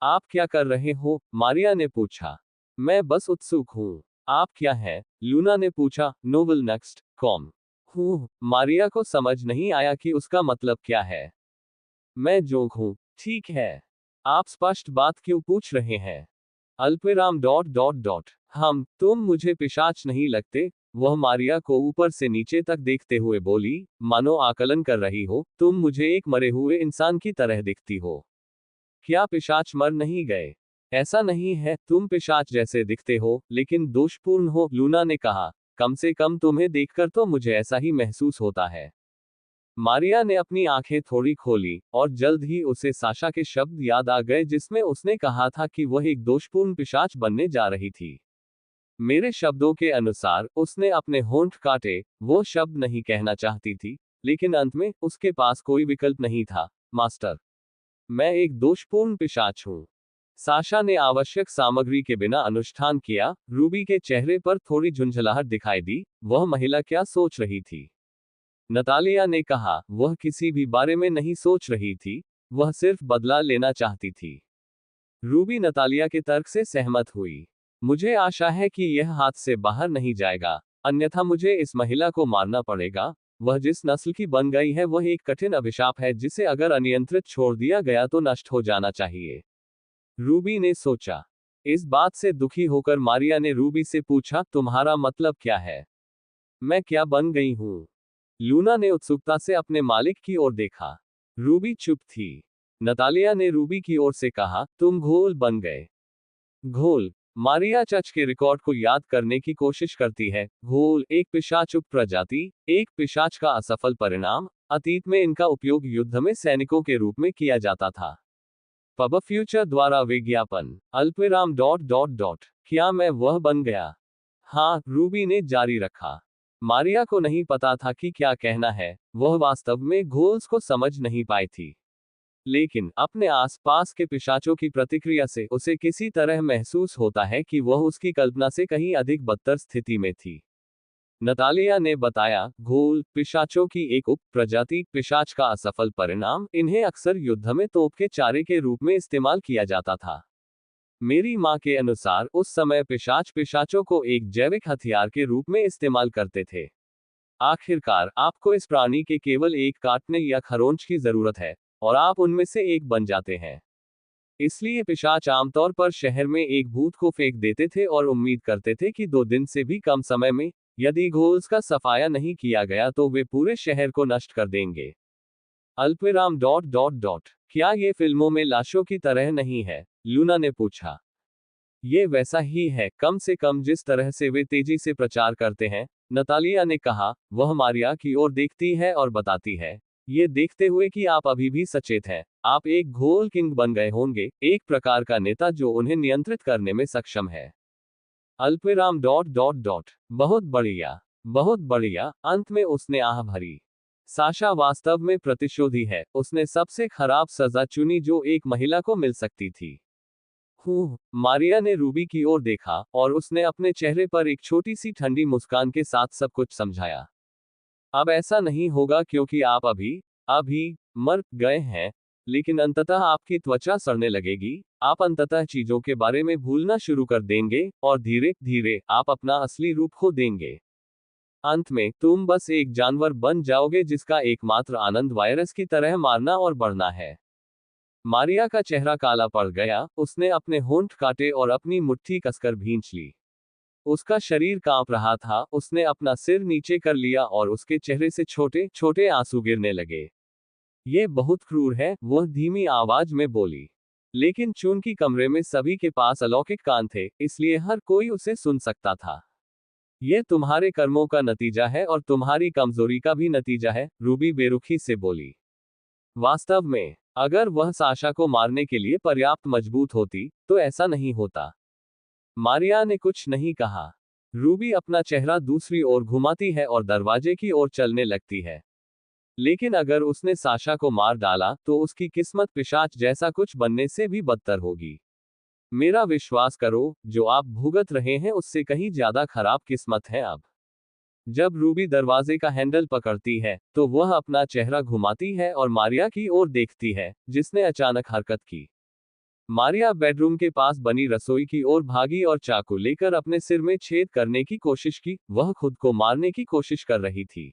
आप क्या कर रहे हो? मारिया ने पूछा। मैं बस उत्सुक हूँ। आप क्या है? लूना ने पूछा। नोवेल नेक्स्ट कॉम हूँ। मारिया को समझ नहीं आया कि उसका मतलब क्या है। मैं जोक हूँ। ठीक है। आप स्पष्ट बात क्यों पूछ रहे हैं? अल्पविराम डॉट डॉट डॉट तुम मुझे पिशाच नहीं लगते। वह मारिया को ऊपर से नीचे तक देखते हुए बोली, मानो आकलन कर रही हो, तुम मुझे एक मरे हुए इंसान की तरह दिखती हो। क्या पिशाच मर नहीं गए? ऐसा नहीं है, तुम पिशाच जैसे दिखते हो, लेकिन दोषपूर्ण हो, लूना ने कहा। कम से कम तुम्हें देखकर तो मुझे ऐसा ही महसूस होता है। मारिया ने अपनी आंखें थोड़ी खोली, और जल्द ही उसे साशा के शब्द याद आ गए जिसमें उसने कहा था कि वह एक दोषपूर्ण पिशाच बनने जा रही थी। मेरे शब्दों के अनुसार, उसने अपने होंठ काटे, वो शब्द नहीं कहना चाहती थी, लेकिन अंत में, उसके पास कोई विकल्प नहीं था। मास्टर, मैं एक दोषपूर्ण पिशाच हूँ। साशा ने आवश्यक सामग्री के बिना अनुष्ठान किया। रूबी के चेहरे पर थोड़ी झुंझलाहट दिखाई दी। वह महिला क्या सोच रही थी? नतालिया ने कहा, वह किसी भी बारे में नहीं सोच रही थी, वह सिर्फ बदला लेना चाहती थी। रूबी नतालिया के तर्क से सहमत हुई। मुझे आशा है कि यह हाथ से बाहर नहीं जाएगा, अन्यथा मुझे इस महिला को मारना पड़ेगा। वह जिस नस्ल की बन गई है वह एक कठिन अभिशाप है जिसे अगर अनियंत्रित छोड़ दिया गया तो नष्ट हो जाना चाहिए। रूबी ने सोचा। इस बात से दुखी होकर मारिया ने रूबी से पूछा, तुम्हारा मतलब क्या है? मैं क्या बन गई हूँ? लूना ने उत्सुकता से अपने मालिक की ओर देखा। रूबी चुप थी। नतालिया ने रूबी की ओर से कहा, तुम घोल बन गए। घोल। मारिया चच के रिकॉर्ड को याद करने की कोशिश करती है। घोल एक पिशाच उप प्रजाति, एक पिशाच का असफल परिणाम। अतीत में इनका उपयोग युद्ध में सैनिकों के रूप में किया जाता था। पब फ्यूचर द्वारा विज्ञापन। अल्पविराम डॉट डॉट डॉट क्या मैं वह बन गया? हाँ, रूबी ने जारी रखा। मारिया को नहीं पता था कि क्या कहना है, वह वास्तव में घोल्स को समझ नहीं पाई थी। लेकिन अपने आसपास के पिशाचों की प्रतिक्रिया से उसे किसी तरह महसूस होता है कि वह उसकी कल्पना से कहीं अधिक बदतर स्थिति में थी। नतालिया ने बताया, घोल पिशाचों की एक उप प्रजाति, पिशाच का असफल परिणाम। इन्हें अक्सर युद्ध में तोप के चारे के रूप में इस्तेमाल किया जाता था। मेरी मां के अनुसार उस समय पिशाच पिशाचों को एक जैविक हथियार के रूप में इस्तेमाल करते थे। आखिरकार, आपको इस प्राणी के केवल एक काटने या खरोंच की जरूरत है, और आप उनमें से एक बन जाते हैं। इसलिए पिशाच आमतौर पर शहर में एक भूत को फेंक देते थे और उम्मीद करते थे कि 2 दिन से भी कम समय में, यदि घोल्स का सफाया नहीं किया गया तो वे पूरे शहर को नष्ट कर देंगे। अल्पविराम डॉट डॉट डॉट क्या ये फिल्मों में लाशों की तरह नहीं है? लूना ने पूछा। ये वैसा ही है, कम से कम जिस तरह से वे तेजी से प्रचार करते हैं। नतालिया ने कहा। वह मारिया की ओर देखती है और बताती है, ये देखते हुए कि आप अभी भी सचेत हैं, आप एक घोल किंग बन गए होंगे, एक प्रकार का नेता जो उन्हें नियंत्रित करने में सक्षम है। अल्पविराम डॉट डॉट डॉट बहुत बढ़िया, बहुत बढ़िया। अंत में उसने आह भरी। साशा वास्तव में प्रतिशोधी है, उसने सबसे खराब सजा चुनी जो एक महिला को मिल सकती थी। मारिया ने रूबी की ओर देखा, और उसने अपने चेहरे पर एक छोटी सी ठंडी मुस्कान के साथ सब कुछ समझाया। अब ऐसा नहीं होगा क्योंकि आप अभी मर गए हैं, लेकिन अंततः आपकी त्वचा सड़ने लगेगी, आप अंततः चीजों के बारे में भूलना शुरू कर देंगे, और धीरे धीरे आप अपना असली रूप खो देंगे। अंत में, तुम बस एक जानवर बन जाओगे जिसका एकमात्र आनंद वायरस की तरह मारना और बढ़ना है। मारिया का चेहरा काला पड़ गया, उसने अपने होंठ काटे और अपनी मुट्ठी कसकर भींच ली। उसका शरीर कांप रहा था, उसने अपना सिर नीचे कर लिया और उसके चेहरे से छोटे छोटे आंसू गिरने लगे। ये बहुत क्रूर है, वह धीमी आवाज में बोली। लेकिन चूंकि कमरे में सभी के पास अलौकिक कान थे, इसलिए हर कोई उसे सुन सकता था। यह तुम्हारे कर्मों का नतीजा है और तुम्हारी कमजोरी का भी नतीजा है, रूबी बेरुखी से बोली। वास्तव में, अगर वह साशा को मारने के लिए पर्याप्त मजबूत होती, तो ऐसा नहीं होता। मारिया ने कुछ नहीं कहा। रूबी अपना चेहरा दूसरी ओर घुमाती है और दरवाजे की ओर चलने लगती है। लेकिन अगर उसने साशा को मार डाला, तो उसकी किस्मत पिशाच जैसा कुछ बनने से भी बदतर होगी। मेरा विश्वास करो, जो आप भुगत रहे हैं उससे कहीं ज्यादा खराब किस्मत है अब। जब रूबी दरवाजे का हैंडल पकड़ती है, तो वह अपना चेहरा घुमाती है और मारिया की ओर देखती है, जिसने अचानक हरकत की। मारिया बेडरूम के पास बनी रसोई की ओर भागी और चाकू लेकर अपने सिर में छेद करने की कोशिश की। वह खुद को मारने की कोशिश कर रही थी।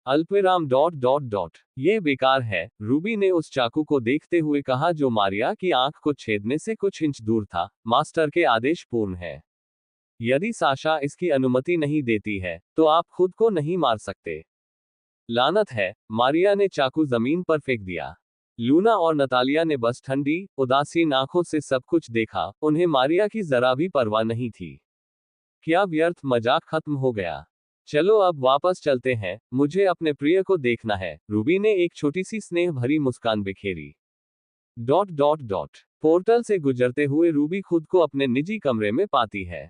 अल्पविराम डॉट डॉट डॉट ये बेकार है, रूबी ने उस चाकू को देखते हुए कहा जो मारिया की आंख को छेदने से कुछ इंच दूर था। मास्टर के आदेश पूर्ण है। यदि साशा इसकी अनुमति नहीं देती है तो आप खुद को नहीं मार सकते। लानत है, मारिया ने चाकू जमीन पर फेंक दिया। लूना और नतालिया ने बस ठंडी, उदासीन आंखों से सब कुछ देखा। उन्हें मारिया की जरा भी परवाह नहीं थी। क्या व्यर्थ मजाक खत्म हो गया। चलो अब वापस चलते हैं, मुझे अपने प्रिय को देखना है। रूबी ने एक छोटी सी स्नेह भरी मुस्कान बिखेरी। डॉट डॉट डॉट पोर्टल से गुजरते हुए रूबी खुद को अपने निजी कमरे में पाती है।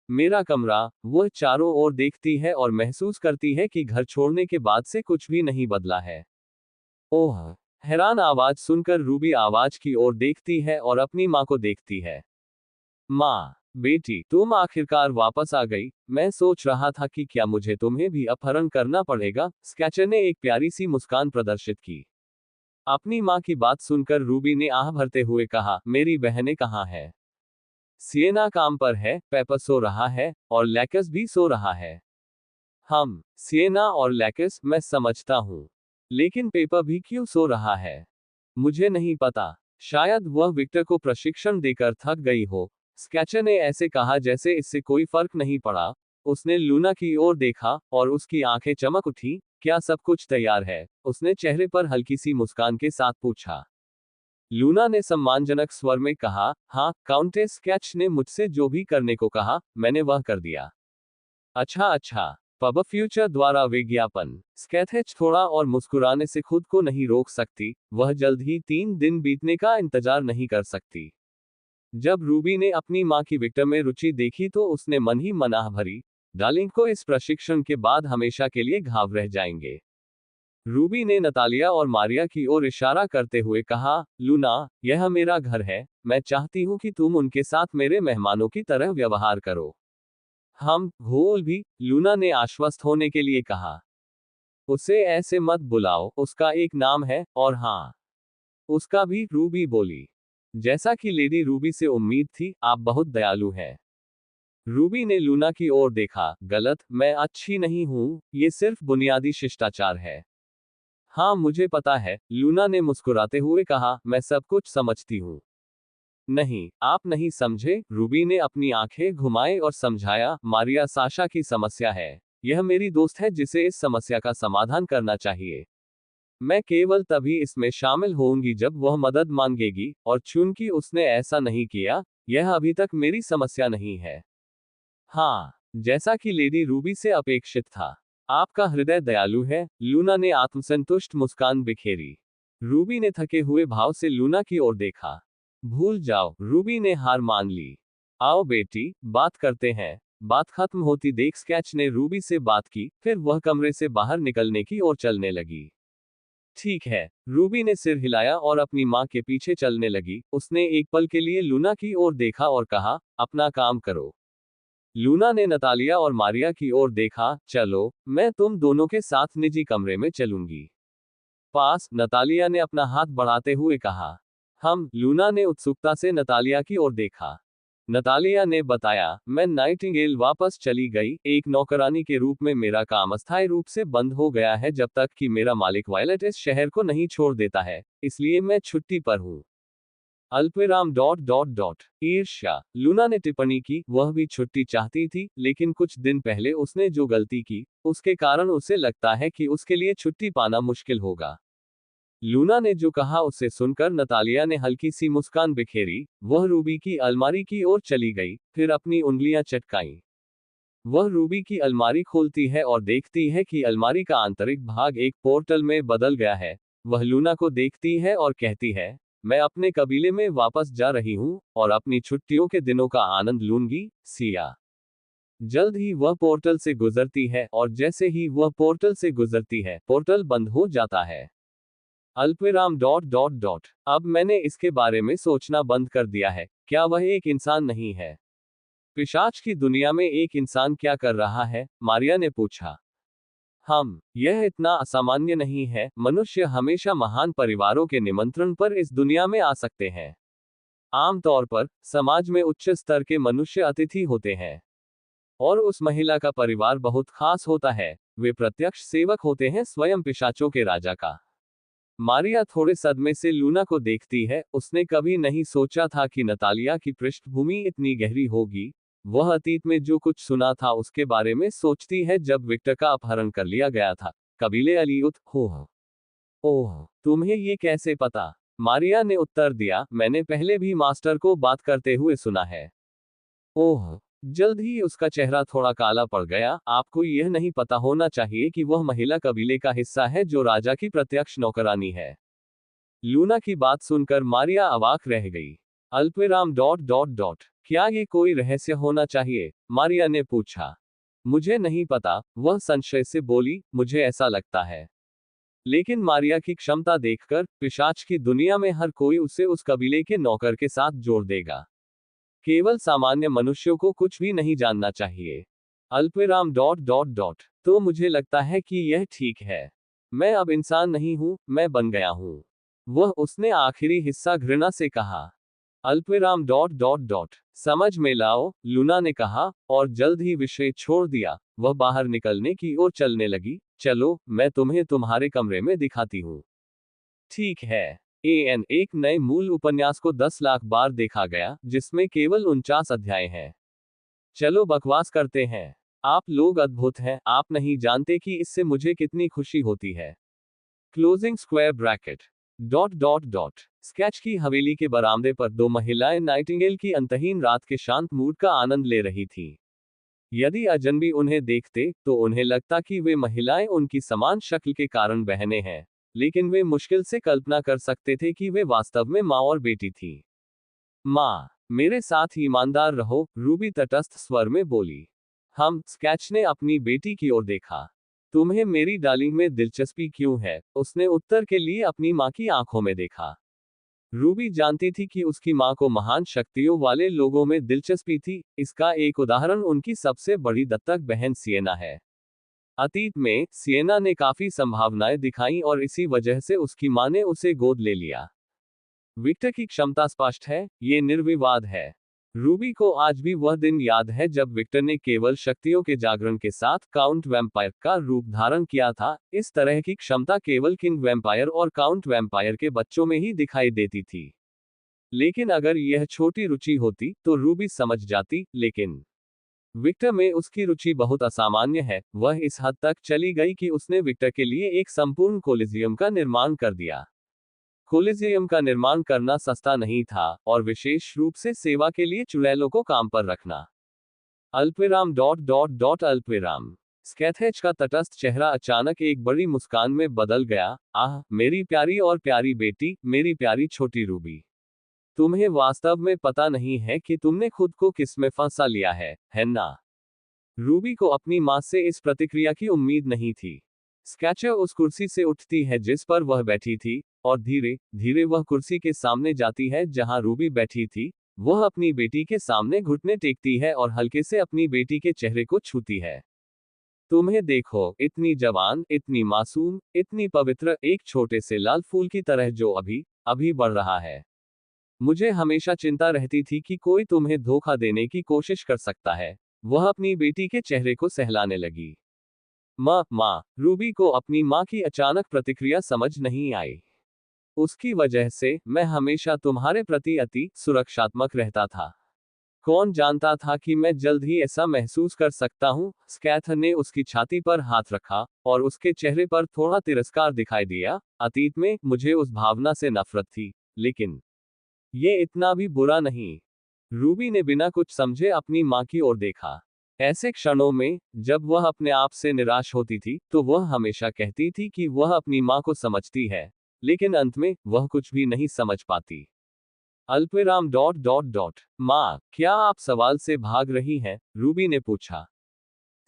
मेरा कमरा। वह चारों ओर देखती है और महसूस करती है कि घर छोड़ने के बाद से कुछ भी नहीं बदला है। ओह! हैरान आवाज सुनकर रूबी आवाज की ओर देखती है और अपनी माँ को देखती है। माँ, बेटी, तुम आखिरकार वापस आ गई। मैं सोच रहा था कि क्या मुझे तुम्हें भी अपहरण करना पड़ेगा। स्केचर ने एक प्यारी सी मुस्कान प्रदर्शित की। अपनी माँ की बात सुनकर रूबी ने आह भरते हुए कहा, मेरी बहनें कहाँ है? सिएना काम पर है, पेपर सो रहा है, और लैकस भी सो रहा है। सिएना और लैकस, मैं समझता हूँ। लेकिन पेपर भी क्यों सो रहा है? मुझे नहीं पता। शायद वह विक्टर को प्रशिक्षण देकर थक गई हो। स्केचर ने ऐसे कहा जैसे इससे कोई फर्क नहीं पड़ा। उसने लूना की ओर देखा और उसकी आंखें चमक उठी। क्या सब कुछ तैयार है? उसने चेहरे पर हल्की सी मुस्कान के साथ पूछा। लूना ने सम्मानजनक स्वर में कहा, हाँ काउंटेस, स्केच ने मुझसे जो भी करने को कहा मैंने वह कर दिया। अच्छा अच्छा। पब फ्यूचर द्वारा विज्ञापन। स्कैथेच थोड़ा और मुस्कुराने से खुद को नहीं रोक सकती। वह जल्द ही 3 दिन बीतने का इंतजार नहीं कर सकती। जब रूबी ने अपनी माँ की विक्टर में रुचि देखी तो उसने मन ही मन आह भरी, डार्लिंग को इस प्रशिक्षण के बाद हमेशा के लिए घाव रह जाएंगे। रूबी ने नतालिया और मारिया की ओर इशारा करते हुए कहा, लूना, यह मेरा घर है। मैं चाहती हूँ कि तुम उनके साथ मेरे मेहमानों की तरह व्यवहार करो। हम घोल भी, लूना ने आश्वस्त होने के लिए कहा। उसे ऐसे मत बुलाओ, उसका एक नाम है, और हाँ, उसका भी, रूबी बोली। जैसा कि लेडी रूबी से उम्मीद थी, आप बहुत दयालु हैं। रूबी ने लूना की ओर देखा। गलत, मैं अच्छी नहीं हूं, ये सिर्फ बुनियादी शिष्टाचार है। हाँ मुझे पता है, लूना ने मुस्कुराते हुए कहा, मैं सब कुछ समझती हूँ। नहीं, आप नहीं समझे, रूबी ने अपनी आंखें घुमाए और समझाया, मारिया साशा की समस्या है। यह मेरी दोस्त है जिसे इस समस्या का समाधान करना चाहिए। मैं केवल तभी इसमें शामिल होऊंगी जब वह मदद मांगेगी, और चूंकि उसने ऐसा नहीं किया, यह अभी तक मेरी समस्या नहीं है। हाँ, जैसा कि लेडी रूबी से अपेक्षित था। आपका हृदय दयालु है, लूना ने आत्मसंतुष्ट मुस्कान बिखेरी। रूबी ने थके हुए भाव से लूना की ओर देखा। भूल जाओ, रूबी ने हार मान ली। आओ बेटी, बात करते हैं। बात खत्म होती देख स्केच ने रूबी से बात की, फिर वह कमरे से बाहर निकलने की ओर चलने लगी। ठीक है, रूबी ने सिर हिलाया और अपनी माँ के पीछे चलने लगी। उसने एक पल के लिए लूना की ओर देखा और कहा, अपना काम करो। लूना ने नतालिया और मारिया की ओर देखा। चलो, मैं तुम दोनों के साथ निजी कमरे में चलूंगी। पास, नतालिया ने अपना हाथ बढ़ाते हुए कहा। लूना ने उत्सुकता से नतालिया की ओर देखा। नतालिया ने बताया, मैं नाइटिंगेल वापस चली गई। एक नौकरानी के रूप में मेरा काम अस्थायी रूप से बंद हो गया है जब तक कि मेरा मालिक वायलेट इस शहर को नहीं छोड़ देता है, इसलिए मैं छुट्टी पर हूँ। अल्पविराम डॉट डॉट डॉट ईर्ष्या, लूना ने टिप्पणी की। वह भी छुट्टी चाहती थी, लेकिन कुछ दिन पहले उसने जो गलती की, उसके कारण उसे लगता है कि उसके लिए छुट्टी पाना मुश्किल होगा। लूना ने जो कहा उसे सुनकर नतालिया ने हल्की सी मुस्कान बिखेरी। वह रूबी की अलमारी की ओर चली गई, फिर अपनी उंगलियां चटकाईं। वह रूबी की अलमारी खोलती है और देखती है कि अलमारी का आंतरिक भाग एक पोर्टल में बदल गया है। वह लूना को देखती है और कहती है, मैं अपने कबीले में वापस जा रही हूँ, और अपनी छुट्टियों के दिनों का आनंद लूंगी, सिया। जल्द ही वह पोर्टल से गुजरती है, और जैसे ही वह पोर्टल से गुजरती है, पोर्टल बंद हो जाता है। अल्पविराम डॉट डॉट डॉट अब मैंने इसके बारे में सोचना बंद कर दिया है। क्या वह एक इंसान नहीं है? पिशाच की दुनिया में एक इंसान क्या कर रहा है? मारिया ने पूछा। यह इतना असामान्य नहीं है। मनुष्य हमेशा महान परिवारों के निमंत्रण पर इस दुनिया में आ सकते हैं। आमतौर पर समाज में उच्च स्तर के मनुष्य अतिथि होते हैं और उस महिला का परिवार बहुत खास होता है। वे प्रत्यक्ष सेवक होते हैं स्वयं पिशाचों के राजा का। मारिया थोड़े सदमे से लूना को देखती है। उसने कभी नहीं सोचा था कि नतालिया की पृष्ठभूमि इतनी गहरी होगी। वह अतीत में जो कुछ सुना था उसके बारे में सोचती है जब विक्टर का अपहरण कर लिया गया था। कबीले अलीउत हो। ओह, तुम्हें ये कैसे पता? मारिया ने उत्तर दिया, मैंने पहले भी मास्टर को बात करते हुए सुना है। ओह, जल्द ही उसका चेहरा थोड़ा काला पड़ गया। आपको यह नहीं पता होना चाहिए कि वह महिला कबीले का हिस्सा है जो राजा की प्रत्यक्ष नौकरानी है। लूना की बात सुनकर मारिया अवाक रह गई। अल्पविराम डॉट डॉट डॉट क्या ये कोई रहस्य होना चाहिए? मारिया ने पूछा। मुझे नहीं पता, वह संशय से बोली, मुझे ऐसा लगता है। लेकिन मारिया की क्षमता देखकर पिशाच की दुनिया में हर कोई उसे उस कबीले के नौकर के साथ जोड़ देगा। केवल सामान्य मनुष्यों को कुछ भी नहीं जानना चाहिए। अल्पविराम डॉट डॉट डॉट तो मुझे लगता है कि यह ठीक है। मैं अब इंसान नहीं हूं, मैं बन गया हूं। वह उसने आखिरी हिस्सा घृणा से कहा। अल्पविराम डॉट डॉट डॉट समझ में लाओ, लूना ने कहा, और जल्द ही विषय छोड़ दिया। वह बाहर निकलने की ओर चलने लगी। चलो, मैं तुम्हें तुम्हारे कमरे में दिखाती हूँ। ठीक है। एक नए मूल उपन्यास को 10 लाख बार देखा गया, जिसमें केवल 49 अध्याय हैं। चलो बकवास करते हैं। आप लोग अद्भुत हैं, आप नहीं जानते कि इससे मुझे कितनी खुशी होती है। Closing square bracket dot dot dot sketch की हवेली के बरामदे पर दो महिलाएं नाइटिंगेल की अंतहीन रात के शांत मूड का आनंद ले रही थीं। यदि अजनबी उन्हें देखते तो उन्हें लगता कि वे महिलाएं उनकी समान शक्ल के कारण बहनें हैं, लेकिन वे मुश्किल से कल्पना कर सकते थे कि वे वास्तव में माँ और बेटी थी। माँ, मेरे साथ ईमानदार रहो, रूबी तटस्थ स्वर में बोली। स्केच ने अपनी बेटी की ओर देखा। तुम्हें मेरी डार्लिंग में दिलचस्पी क्यों है? उसने उत्तर के लिए अपनी माँ की आंखों में देखा। रूबी जानती थी कि उसकी माँ को महान शक्तियों वाले लोगों में दिलचस्पी थी। इसका एक उदाहरण उनकी सबसे बड़ी दत्तक बहन सिएना है। अतीत में सिएना ने काफी संभावनाएं दिखाई और इसी वजह से उसकी मां ने उसे गोद ले लिया। विक्टर की क्षमता स्पष्ट है, ये निर्विवाद है। रूबी को आज भी वह दिन याद है जब विक्टर ने केवल शक्तियों के जागरण के साथ काउंट वैम्पायर का रूप धारण किया था। इस तरह की क्षमता केवल किंग वैम्पायर और काउंट वैम्पायर के बच्चों में ही दिखाई देती थी। लेकिन अगर यह छोटी रुचि होती तो रूबी समझ जाती, लेकिन विक्टर में उसकी रुचि बहुत असामान्य है। वह इस हद तक चली गई कि उसने विक्टर के लिए एक संपूर्ण कोलिजियम का निर्माण कर दिया। कोलिजियम का निर्माण करना सस्ता नहीं था, और विशेष रूप से सेवा के लिए चुड़ैलों को काम पर रखना। अल्पविराम डॉट डॉट डॉट अल्पविराम स्कैथेज का तटस्थ चेहरा अचानक एक बड़ी मुस्कान में बदल गया। आह, मेरी प्यारी और प्यारी बेटी, मेरी प्यारी छोटी रूबी। तुम्हें वास्तव में पता नहीं है कि तुमने खुद को किस में फंसा लिया है ना? रूबी को अपनी मां से इस प्रतिक्रिया की उम्मीद नहीं थी। स्कैचर उस कुर्सी से उठती है जिस पर वह बैठी थी, और धीरे धीरे वह कुर्सी के सामने जाती है जहां रूबी बैठी थी। वह अपनी बेटी के सामने घुटने टेकती है और हल्के से अपनी बेटी के चेहरे को छूती है। तुम्हें देखो, इतनी जवान, इतनी मासूम, इतनी पवित्र, एक छोटे से लाल फूल की तरह जो अभी अभी बढ़ रहा है। मुझे हमेशा चिंता रहती थी कि कोई तुम्हें धोखा देने की कोशिश कर सकता है। वह अपनी बेटी के चेहरे को सहलाने लगी। माँ, रूबी को अपनी माँ की अचानक प्रतिक्रिया समझ नहीं आई। उसकी वजह से मैं हमेशा तुम्हारे प्रति अति सुरक्षात्मक रहता था। कौन जानता था कि मैं जल्द ही ऐसा महसूस कर सकता हूँ? स्कैथ ने उसकी छाती पर हाथ रखा, और उसके चेहरे पर थोड़ा तिरस्कार दिखाई दिया। अतीत में मुझे उस भावना से नफरत थी, लेकिन ये इतना भी बुरा नहीं। रूबी ने बिना कुछ समझे अपनी माँ की ओर देखा। ऐसे क्षणों में, जब वह अपने आप से निराश होती थी, तो वह हमेशा कहती थी कि वह अपनी माँ को समझती है, लेकिन अंत में वह कुछ भी नहीं समझ पाती। अल्पविराम डॉट डॉट डॉट माँ, क्या आप सवाल से भाग रही हैं? रूबी ने पूछा।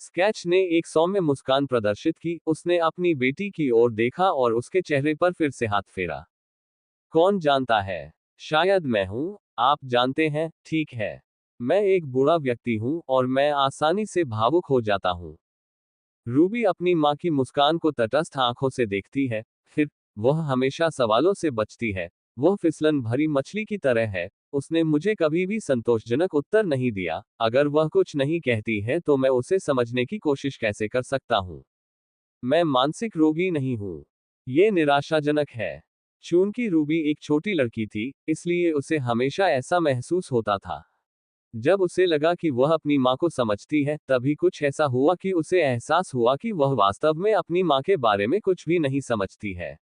स्केच ने एक सौम्य मुस्कान प्रदर्शित की। उसने अपनी बेटी की ओर देखा और उसके चेहरे पर फिर से हाथ फेरा। कौन जानता है, शायद मैं हूं। आप जानते हैं, ठीक है। मैं एक बूढ़ा व्यक्ति हूं और मैं आसानी से भावुक हो जाता हूं। रूबी अपनी माँ की मुस्कान को तटस्थ आंखों से देखती है, फिर वह हमेशा सवालों से बचती है। वह फिसलन भरी मछली की तरह है, उसने मुझे कभी भी संतोषजनक उत्तर नहीं दिया। अगर वह कुछ नहीं कहती है तो मैं उसे समझने की कोशिश कैसे कर सकता हूँ? मैं मानसिक रोगी नहीं हूँ। ये निराशाजनक है। चूंकि रूबी एक छोटी लड़की थी, इसलिए उसे हमेशा ऐसा महसूस होता था। जब उसे लगा कि वह अपनी माँ को समझती है, तभी कुछ ऐसा हुआ कि उसे एहसास हुआ कि वह वास्तव में अपनी माँ के बारे में कुछ भी नहीं समझती है।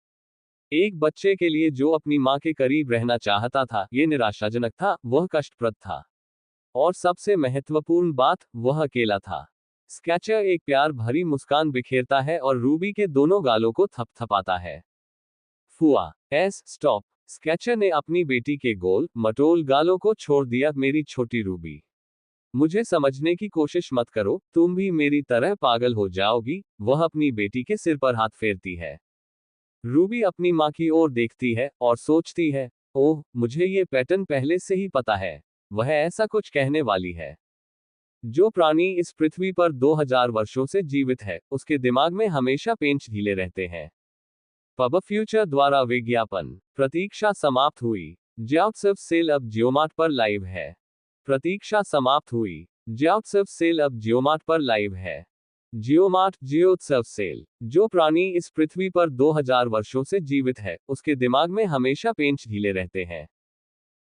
एक बच्चे के लिए जो अपनी माँ के करीब रहना चाहता था, ये निराशाजनक था, वह कष्टप्रद था। और सबसे महत्वपूर्ण बात, वह अकेला था। स्केचर एक प्यार भरी मुस्कान बिखेरता है और रूबी के दोनों गालों को थपथपाता है। फुआ, स्टॉप। स्केचर ने अपनी बेटी के गोल, मटोल गालों को छोड़ दिया। मेरी छोटी रूबी, मुझे समझने की कोशिश मत करो, तुम भी मेरी तरह पागल हो जाओगी। वह अपनी बेटी के सिर पर हाथ फेरती है। रूबी अपनी माँ की ओर देखती है और सोचती है, ओह, मुझे ये पैटर्न पहले से ही पता है। वह ऐसा कुछ कहने वाली है। जो प्राणी इस पृथ्वी पर 2000 वर्षों से जीवित है, उसके दिमाग में हमेशा पेंच ढीले रहते हैं। पब फ्यूचर द्वारा विज्ञापन। प्रतीक्षा समाप्त हुई। ज्याउत्सव सेल अब जियोमार्ट पर लाइव है। प्रतीक्षा समाप्त हुई। ज्याउत्सव सेल अब जियोमार्ट पर लाइव है। जियोमार्ट जियोत्सव सेल। जो प्राणी इस पृथ्वी पर 2000 वर्षों से जीवित है, उसके दिमाग में हमेशा पेंच ढीले रहते हैं।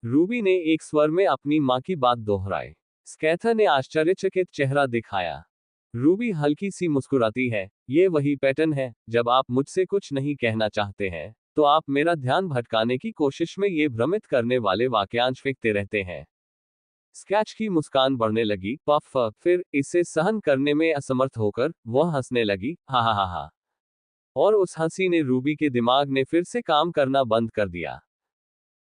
रूबी ने एक स्वर में अपनी माँ की बात दोहराई। स्कैथर ने आश्चर्यचकित चेहरा दिखाया। रूबी हल्की सी मुस्कुराती है। ये वही पैटर्न है, जब आप मुझसे कुछ नहीं कहना चाहते हैं, तो आप मेरा ध्यान भटकाने की कोशिश में ये भ्रमित करने वाले वाक्यांश फेंकते रहते हैं। स्केच की मुस्कान बढ़ने लगी। पफ, फिर इसे सहन करने में असमर्थ होकर वह हंसने लगी। हा हा हा हा। और उस हंसी ने रूबी के दिमाग ने फिर से काम करना बंद कर दिया।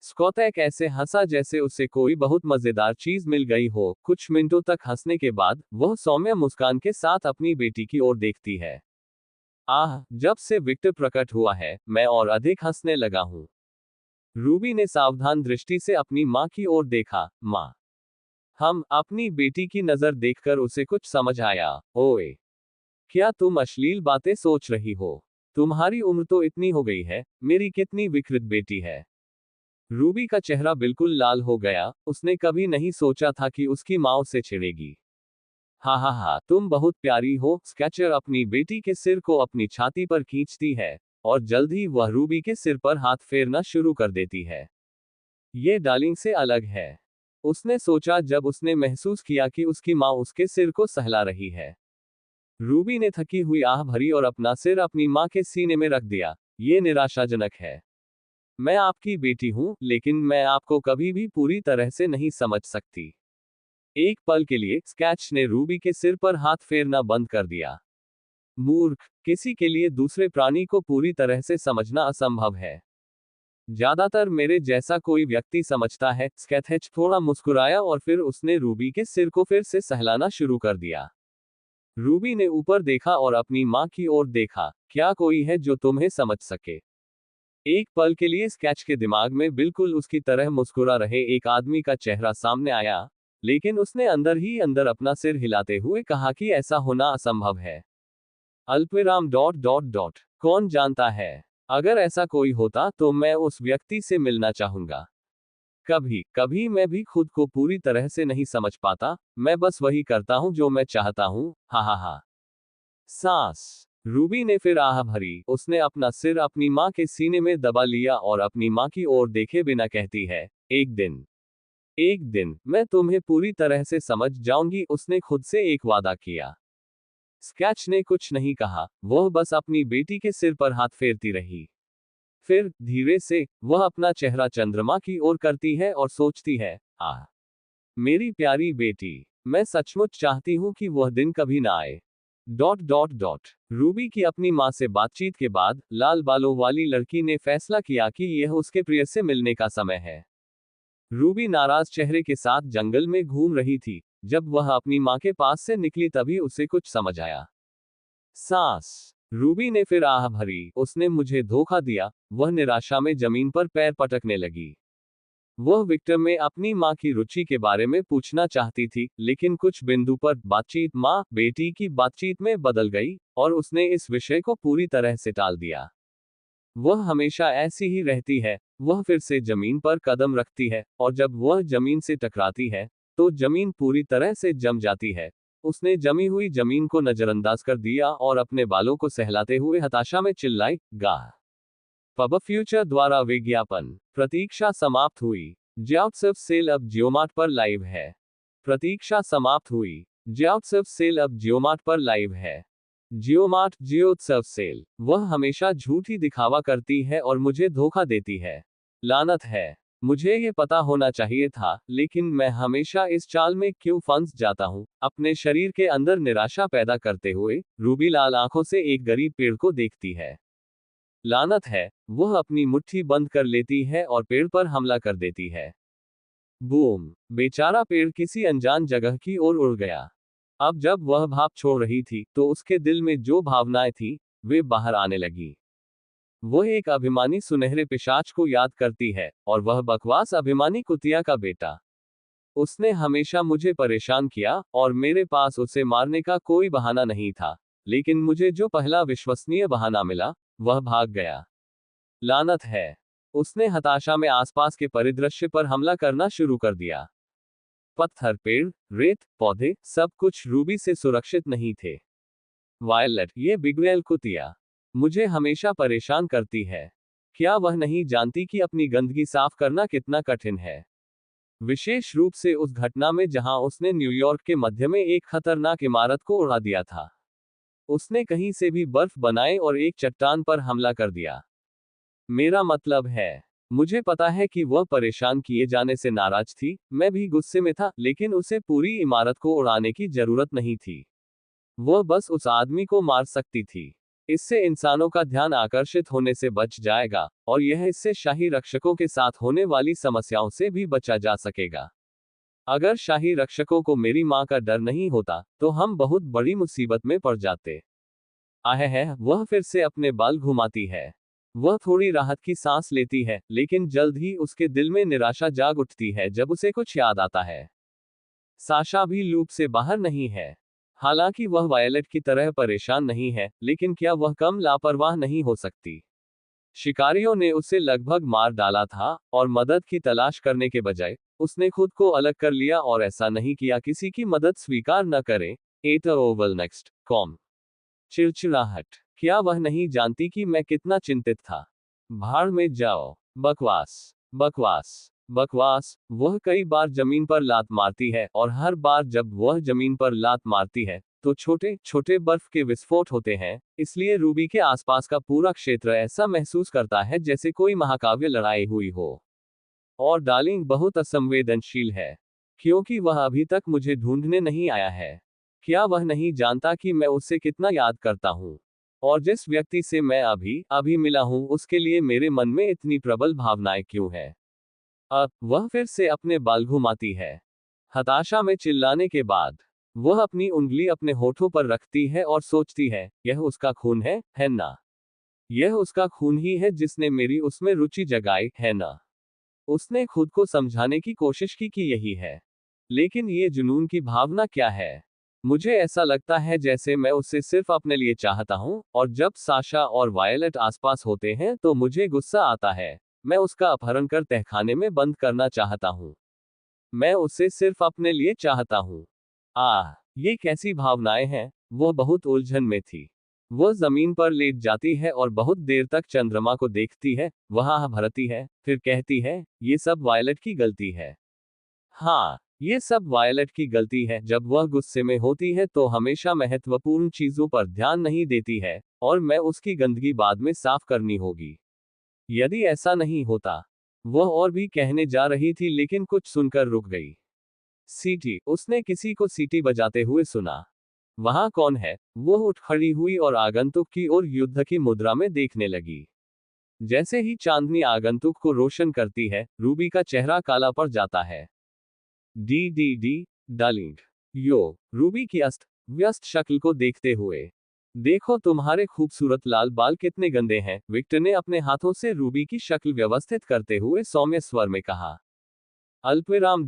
स्कॉटैक ऐसे हंसा जैसे उसे कोई बहुत मजेदार चीज मिल गई हो। कुछ मिनटों तक हंसने के बाद वह सौम्य मुस्कान के साथ अपनी बेटी की ओर देखती है। आह, जब से विक्टर प्रकट हुआ है, मैं और अधिक हंसने लगा हूं। रूबी ने सावधान दृष्टि से अपनी माँ की ओर देखा। माँ, हम अपनी बेटी की नजर देखकर उसे कुछ समझ आया। ओए, क्या तुम अश्लील बातें सोच रही हो? तुम्हारी उम्र तो इतनी हो गई है। मेरी कितनी विकृत बेटी है। रूबी का चेहरा बिल्कुल लाल हो गया। उसने कभी नहीं सोचा था कि उसकी माँ उससे चिढ़ेगी। हा हा हा, तुम बहुत प्यारी हो। स्केचर अपनी बेटी के सिर को अपनी छाती पर खींचती है और जल्द ही वह रूबी के सिर पर हाथ फेरना शुरू कर देती है। ये डार्लिंग से अलग है, उसने सोचा जब उसने महसूस किया कि उसकी माँ उसके सिर को सहला रही है। रूबी ने थकी हुई आह भरी और अपना सिर अपनी माँ के सीने में रख दिया। ये निराशाजनक है। मैं आपकी बेटी हूं, लेकिन मैं आपको कभी भी पूरी तरह से नहीं समझ सकती। एक पल के लिए स्केच ने रूबी के सिर पर हाथ फेरना बंद कर दिया। मूर्ख, किसी के लिए दूसरे प्राणी को पूरी तरह से समझना असंभव है। ज्यादातर मेरे जैसा कोई व्यक्ति समझता है। स्केथेच थोड़ा मुस्कुराया और फिर उसने रूबी के सिर को फिर से सहलाना शुरू कर दिया। रूबी ने ऊपर देखा और अपनी माँ की ओर देखा। क्या कोई है जो तुम्हें समझ सके? एक पल के लिए स्केच के दिमाग में बिल्कुल उसकी तरह मुस्कुरा रहे एक आदमी का चेहरा सामने आया, लेकिन उसने अंदर ही अंदर अपना सिर हिलाते हुए कहा कि ऐसा होना असंभव है। अल्पविराम डॉट डॉट डॉट। कौन जानता है, अगर ऐसा कोई होता तो मैं उस व्यक्ति से मिलना चाहूंगा। कभी कभी मैं भी खुद को पूरी तरह से नहीं समझ पाता। मैं बस वही करता हूं जो मैं चाहता हूं। हा हा हा। सांस। रूबी ने फिर आह भरी। उसने अपना सिर अपनी माँ के सीने में दबा लिया और अपनी माँ की ओर देखे बिना कहती है, एक दिन मैं तुम्हें पूरी तरह से समझ जाऊंगी। उसने खुद से एक वादा किया। स्केच ने कुछ नहीं कहा, वह बस अपनी बेटी के सिर पर हाथ फेरती रही। फिर धीरे से वह अपना चेहरा चंद्रमा की ओर करती है और सोचती है, आह, मेरी प्यारी बेटी, मैं सचमुच चाहती हूं कि वह दिन कभी ना आए। Dot dot dot. रूबी की अपनी माँ से बातचीत के बाद लाल बालों वाली लड़की ने फैसला किया कि यह उसके प्रिय से मिलने का समय है। रूबी नाराज चेहरे के साथ जंगल में घूम रही थी। जब वह अपनी माँ के पास से निकली तभी उसे कुछ समझ आया। सांस। रूबी ने फिर आह भरी। उसने मुझे धोखा दिया। वह निराशा में जमीन पर पैर पटकने लगी। वह विक्टर में अपनी माँ की रुचि के बारे में पूछना चाहती थी, लेकिन कुछ बिंदु पर बातचीत माँ बेटी की बातचीत में बदल गई और उसने इस विषय को पूरी तरह से टाल दिया। वह हमेशा ऐसी ही रहती है, वह फिर से जमीन पर कदम रखती है, और जब वह जमीन से टकराती है तो जमीन पूरी तरह से जम जाती है। उसने जमी हुई जमीन को नजरअंदाज कर दिया और अपने बालों को सहलाते हुए हताशा में चिल्लाई, गाह। पब फ्यूचर द्वारा विज्ञापन। प्रतीक्षा समाप्त हुई। ज्याउत्सव सेल अब जियोमार्ट पर लाइव है। प्रतीक्षा समाप्त हुई। ज्याउत्सव सेल अब जियोमार्ट पर लाइव है। जियोमार्ट जियोत्सव सेल। वह हमेशा झूठ ही दिखावा करती है और मुझे धोखा देती है। लानत है। मुझे ये पता होना चाहिए था, लेकिन मैं हमेशा इस चाल में क्यों फंस जाता हूँ। अपने शरीर के अंदर निराशा पैदा करते हुए रूबी लाल आंखों से एक गरीब पेड़ को देखती है। लानत है। वह अपनी मुट्ठी बंद कर लेती है और पेड़ पर हमला कर देती है। बूम। बेचारा पेड़ किसी अनजान जगह की ओर उड़ गया। अब जब वह भाप छोड़ रही थी तो उसके दिल में जो भावनाएं थी वे बाहर आने लगी। वह एक अभिमानी सुनहरे पिशाच को याद करती है, और वह बकवास अभिमानी कुतिया का बेटा। उसने हमेशा मुझे परेशान किया और मेरे पास उसे मारने का कोई बहाना नहीं था, लेकिन मुझे जो पहला विश्वसनीय बहाना मिला वह भाग गया। लानत है। उसने हताशा में आसपास के परिदृश्य पर हमला करना शुरू कर दिया। पत्थर, पेड़, रेत, पौधे, सब कुछ रूबी से सुरक्षित नहीं थे। वायलेट, ये बिगवेल कुतिया मुझे हमेशा परेशान करती है। क्या वह नहीं जानती कि अपनी गंदगी साफ करना कितना कठिन है? विशेष रूप से उस घटना में जहां उसने न्यूयॉर्क के मध्य में एक खतरनाक इमारत को उड़ा दिया था। उसने कहीं से भी बर्फ बनाए और एक चट्टान पर हमला कर दिया। मेरा मतलब है, मुझे पता है कि वह परेशान किए जाने से नाराज थी, मैं भी गुस्से में था, लेकिन उसे पूरी इमारत को उड़ाने की जरूरत नहीं थी। वह बस उस आदमी को मार सकती थी। इससे इंसानों का ध्यान आकर्षित होने से बच जाएगा, और यह इससे शाही रक्षकों के साथ होने वाली समस्याओं से भी बचा जा सकेगा। अगर शाही रक्षकों को मेरी मां का डर नहीं होता तो हम बहुत बड़ी मुसीबत में पड़ जाते। है, वह फिर से अपने बाल घुमाती है। वह थोड़ी राहत की सांस लेती है, लेकिन जल्द ही उसके दिल में निराशा जाग उठती है जब उसे कुछ याद आता है। साशा भी लूप से बाहर नहीं है। हालांकि वह वायलेट की तरह परेशान नहीं है, लेकिन क्या वह कम लापरवाह नहीं हो सकती? शिकारियों ने उसे लगभग मार डाला था, और मदद की तलाश करने के बजाय उसने खुद को अलग कर लिया और ऐसा नहीं किया किसी की मदद स्वीकार न करें। At oval next com. चिड़चिड़ाहट। क्या वह नहीं जानती कि मैं कितना चिंतित था? भाड़ में जाओ। बकवास, बकवास, बकवास। वह कई बार जमीन पर लात मारती है, और हर बार जब वह जमीन पर लात मारती है तो छोटे छोटे बर्फ के विस्फोट होते हैं, इसलिए रूबी के आसपास का पूरा क्षेत्र ऐसा महसूस करता है जैसे कोई महाकाव्य लड़ाई हुई हो। और डार्लिंग बहुत असंवेदनशील है, क्योंकि वह अभी तक मुझे ढूंढने नहीं आया है। क्या वह नहीं जानता कि मैं उससे कितना याद करता हूँ? और जिस व्यक्ति से मैं अभी अभी मिला हूँ उसके लिए मेरे मन में इतनी प्रबल भावनाएं क्यों है? अब वह फिर से अपने बाल घुमाती है। हताशा में चिल्लाने के बाद वह अपनी उंगली अपने होठों पर रखती है और सोचती है, यह उसका खून है ना? यह उसका खून ही है जिसने मेरी उसमें रुचि जगाई, है ना? उसने खुद को समझाने की कोशिश की कि यही है। लेकिन ये जुनून की भावना क्या है? मुझे ऐसा लगता है जैसे मैं उसे सिर्फ अपने लिए चाहता हूँ, और जब साशा और वायलेट आसपास होते हैं तो मुझे गुस्सा आता है। मैं उसका अपहरण कर तहखाने में बंद करना चाहता हूँ। मैं उसे सिर्फ अपने लिए चाहता हूँ। ये कैसी भावनाएं हैं? वह बहुत उलझन में थी। वह जमीन पर लेट जाती है और बहुत देर तक चंद्रमा को देखती है, वहां भरती है, फिर कहती है, ये सब वायलेट की गलती है। हाँ, ये सब वायलेट की गलती है। जब वह गुस्से में होती है तो हमेशा महत्वपूर्ण चीजों पर ध्यान नहीं देती है, और मैं उसकी गंदगी बाद में साफ करनी होगी। यदि ऐसा नहीं होता। वह और भी कहने जा रही थी, लेकिन कुछ सुनकर रुक गई। सीटी। उसने किसी को सीटी बजाते हुए सुना। वहां कौन है? वह उठ खड़ी हुई और आगंतुक की ओर युद्ध की मुद्रा में देखने लगी। जैसे ही चांदनी आगंतुक को रोशन करती है, रूबी का चेहरा काला पड़ जाता है। D darling. यो। रूबी की अस्त व्यस्त शक्ल को देखते हुए, देखो तुम्हारे खूबसूरत लाल बाल कितने गंदे हैं, विक्टर ने अपने हाथों से रूबी की शक्ल व्यवस्थित करते हुए सौम्य स्वर में कहा। अल्पविराम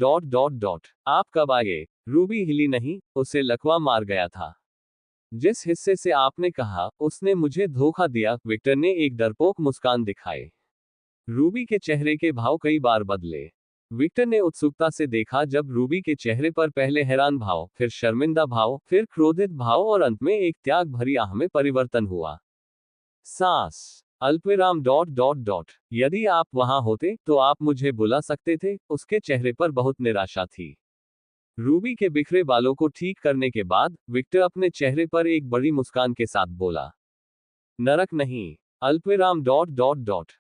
आप कब आए? रूबी हिली नहीं, उसे लकवा मार गया था। जिस हिस्से से आपने कहा उसने मुझे धोखा दिया, विक्टर ने एक डरपोक मुस्कान दिखाई। रूबी के चेहरे के भाव कई बार बदले। विक्टर ने उत्सुकता से देखा जब रूबी के चेहरे पर पहले हैरान भाव, फिर शर्मिंदा भाव, फिर क्रोधित भाव और अंत में एक त्याग भरी आह में परिवर्तन हुआ। सांस अल्पविराम डॉट डॉट डॉट यदि आप वहां होते तो आप मुझे बुला सकते थे। उसके चेहरे पर बहुत निराशा थी। रूबी के बिखरे बालों को ठीक करने के बाद विक्टर अपने चेहरे पर एक बड़ी मुस्कान के साथ बोला, नरक नहीं। अल्पविराम डॉट डॉट डॉट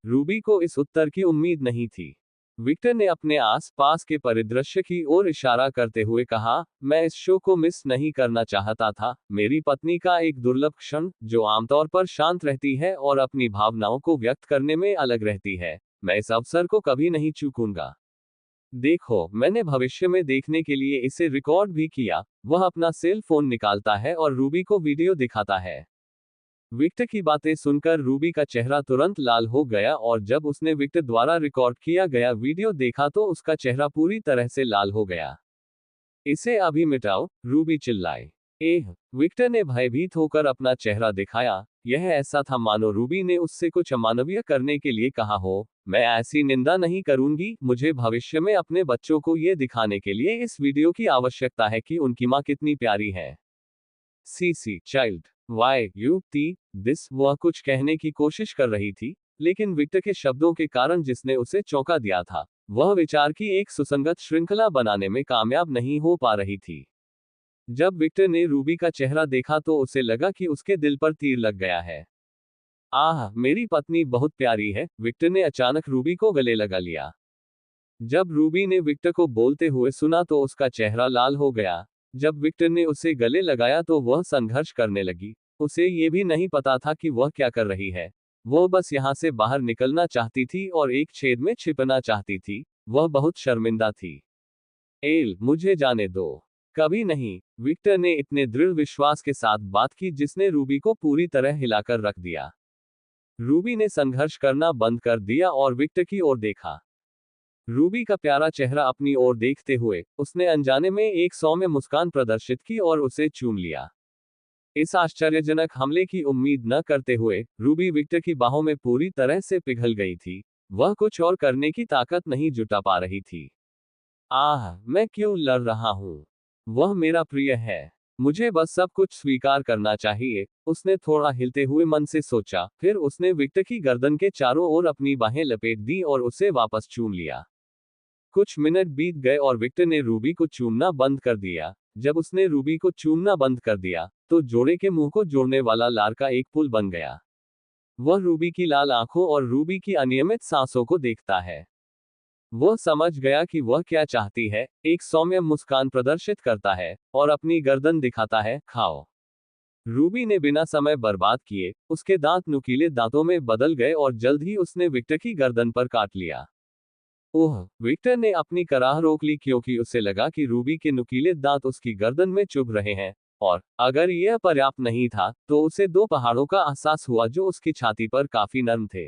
रूबी को इस उत्तर की उम्मीद नहीं थी। विक्टर ने अपने आस पास के परिदृश्य की ओर इशारा करते हुए कहा, मैं इस शो को मिस नहीं करना चाहता था। मेरी पत्नी का एक दुर्लभ क्षण, जो आमतौर पर शांत रहती है और अपनी भावनाओं को व्यक्त करने में अलग रहती है। मैं इस अवसर को कभी नहीं चूकूंगा। देखो, मैंने भविष्य में देखने के लिए इसे रिकॉर्ड भी किया। वह अपना सेल फोन निकालता है और रूबी को वीडियो दिखाता है। विक्टर की बातें सुनकर रूबी का चेहरा तुरंत लाल हो गया और जब उसने विक्टर द्वारा रिकॉर्ड किया गया वीडियो देखा तो उसका चेहरा पूरी तरह से लाल हो गया। इसे अभी मिटाओ, रूबी चिल्लाई। विक्टर ने भयभीत होकर अपना चेहरा दिखाया। यह ऐसा था मानो रूबी ने उससे कुछ अमानवीय करने के लिए कहा हो। मैं ऐसी निंदा नहीं करूंगी। मुझे भविष्य में अपने बच्चों को यह दिखाने के लिए इस वीडियो की आवश्यकता है कि उनकी माँ कितनी प्यारी है। CC child why U T this वह कुछ कहने की कोशिश कर रही थी, लेकिन विक्टर के शब्दों के कारण जिसने उसे चौंका दिया था, वह विचार की एक सुसंगत श्रृंखला बनाने में कामयाब नहीं हो पा रही थी। जब विक्टर ने रूबी का चेहरा देखा तो उसे लगा कि उसके दिल पर तीर लग गया है। आह, मेरी पत्नी बहुत प्यारी है। विक्टर ने अचानक रूबी को गले लगा लिया। जब रूबी ने विक्टर को बोलते हुए सुना तो उसका चेहरा लाल हो गया। जब विक्टर ने उसे गले लगाया तो वह संघर्ष करने लगी। उसे ये भी नहीं पता था कि वह क्या कर रही है। वह बस यहाँ से बाहर निकलना चाहती थी और एक छेद में छिपना चाहती थी। वह बहुत शर्मिंदा थी। मुझे जाने दो। कभी नहीं, विक्टर ने इतने दृढ़ विश्वास के साथ बात की जिसने रूबी को पूरी तरह हिलाकर रख दिया। रूबी ने संघर्ष करना बंद कर दिया और विक्टर की ओर देखा। रूबी का प्यारा चेहरा अपनी ओर देखते हुए उसने अनजाने में एक सौम्य मुस्कान प्रदर्शित की और उसे चूम लिया। इस आश्चर्यजनक हमले की उम्मीद न करते हुए रूबी विक्टर की बाहों में पूरी तरह से पिघल गई थी। वह कुछ और करने की ताकत नहीं जुटा पा रही थी। आह, मैं क्यों लड़ रहा हूं? वह मेरा प्रिय है। मुझे बस सब कुछ स्वीकार करना चाहिए। उसने थोड़ा हिलते हुए मन से सोचा, फिर उसने विक्टर की गर्दन के चारों ओर अपनी बाहें लपेट दी और उसे वापस चूम लिया। कुछ मिनट बीत गए और विक्टर ने रूबी को चूमना बंद कर दिया। जब उसने रूबी को चूमना बंद कर दिया, तो जोड़े के मुंह को जोड़ने वाला लार का एक पुल बन गया। वह रूबी की लाल आंखों और रूबी की अनियमित सांसों को देखता है। वह समझ गया कि वह क्या चाहती है, एक सौम्य मुस्कान प्रदर्शित करता है और अपनी गर्दन दिखाता है, खाओ। रूबी ने बिना समय बर्बाद किए उसके दांत नुकीले दांतों में बदल गए और जल्द ही उसने विक्टर की गर्दन पर काट लिया। ओह, विक्टर ने अपनी कराह रोक ली क्योंकि उसे लगा कि रूबी के नुकीले दांत उसकी गर्दन में चुभ रहे हैं, और अगर यह पर्याप्त नहीं था तो उसे दो पहाड़ों का एहसास हुआ जो उसकी छाती पर काफी नर्म थे।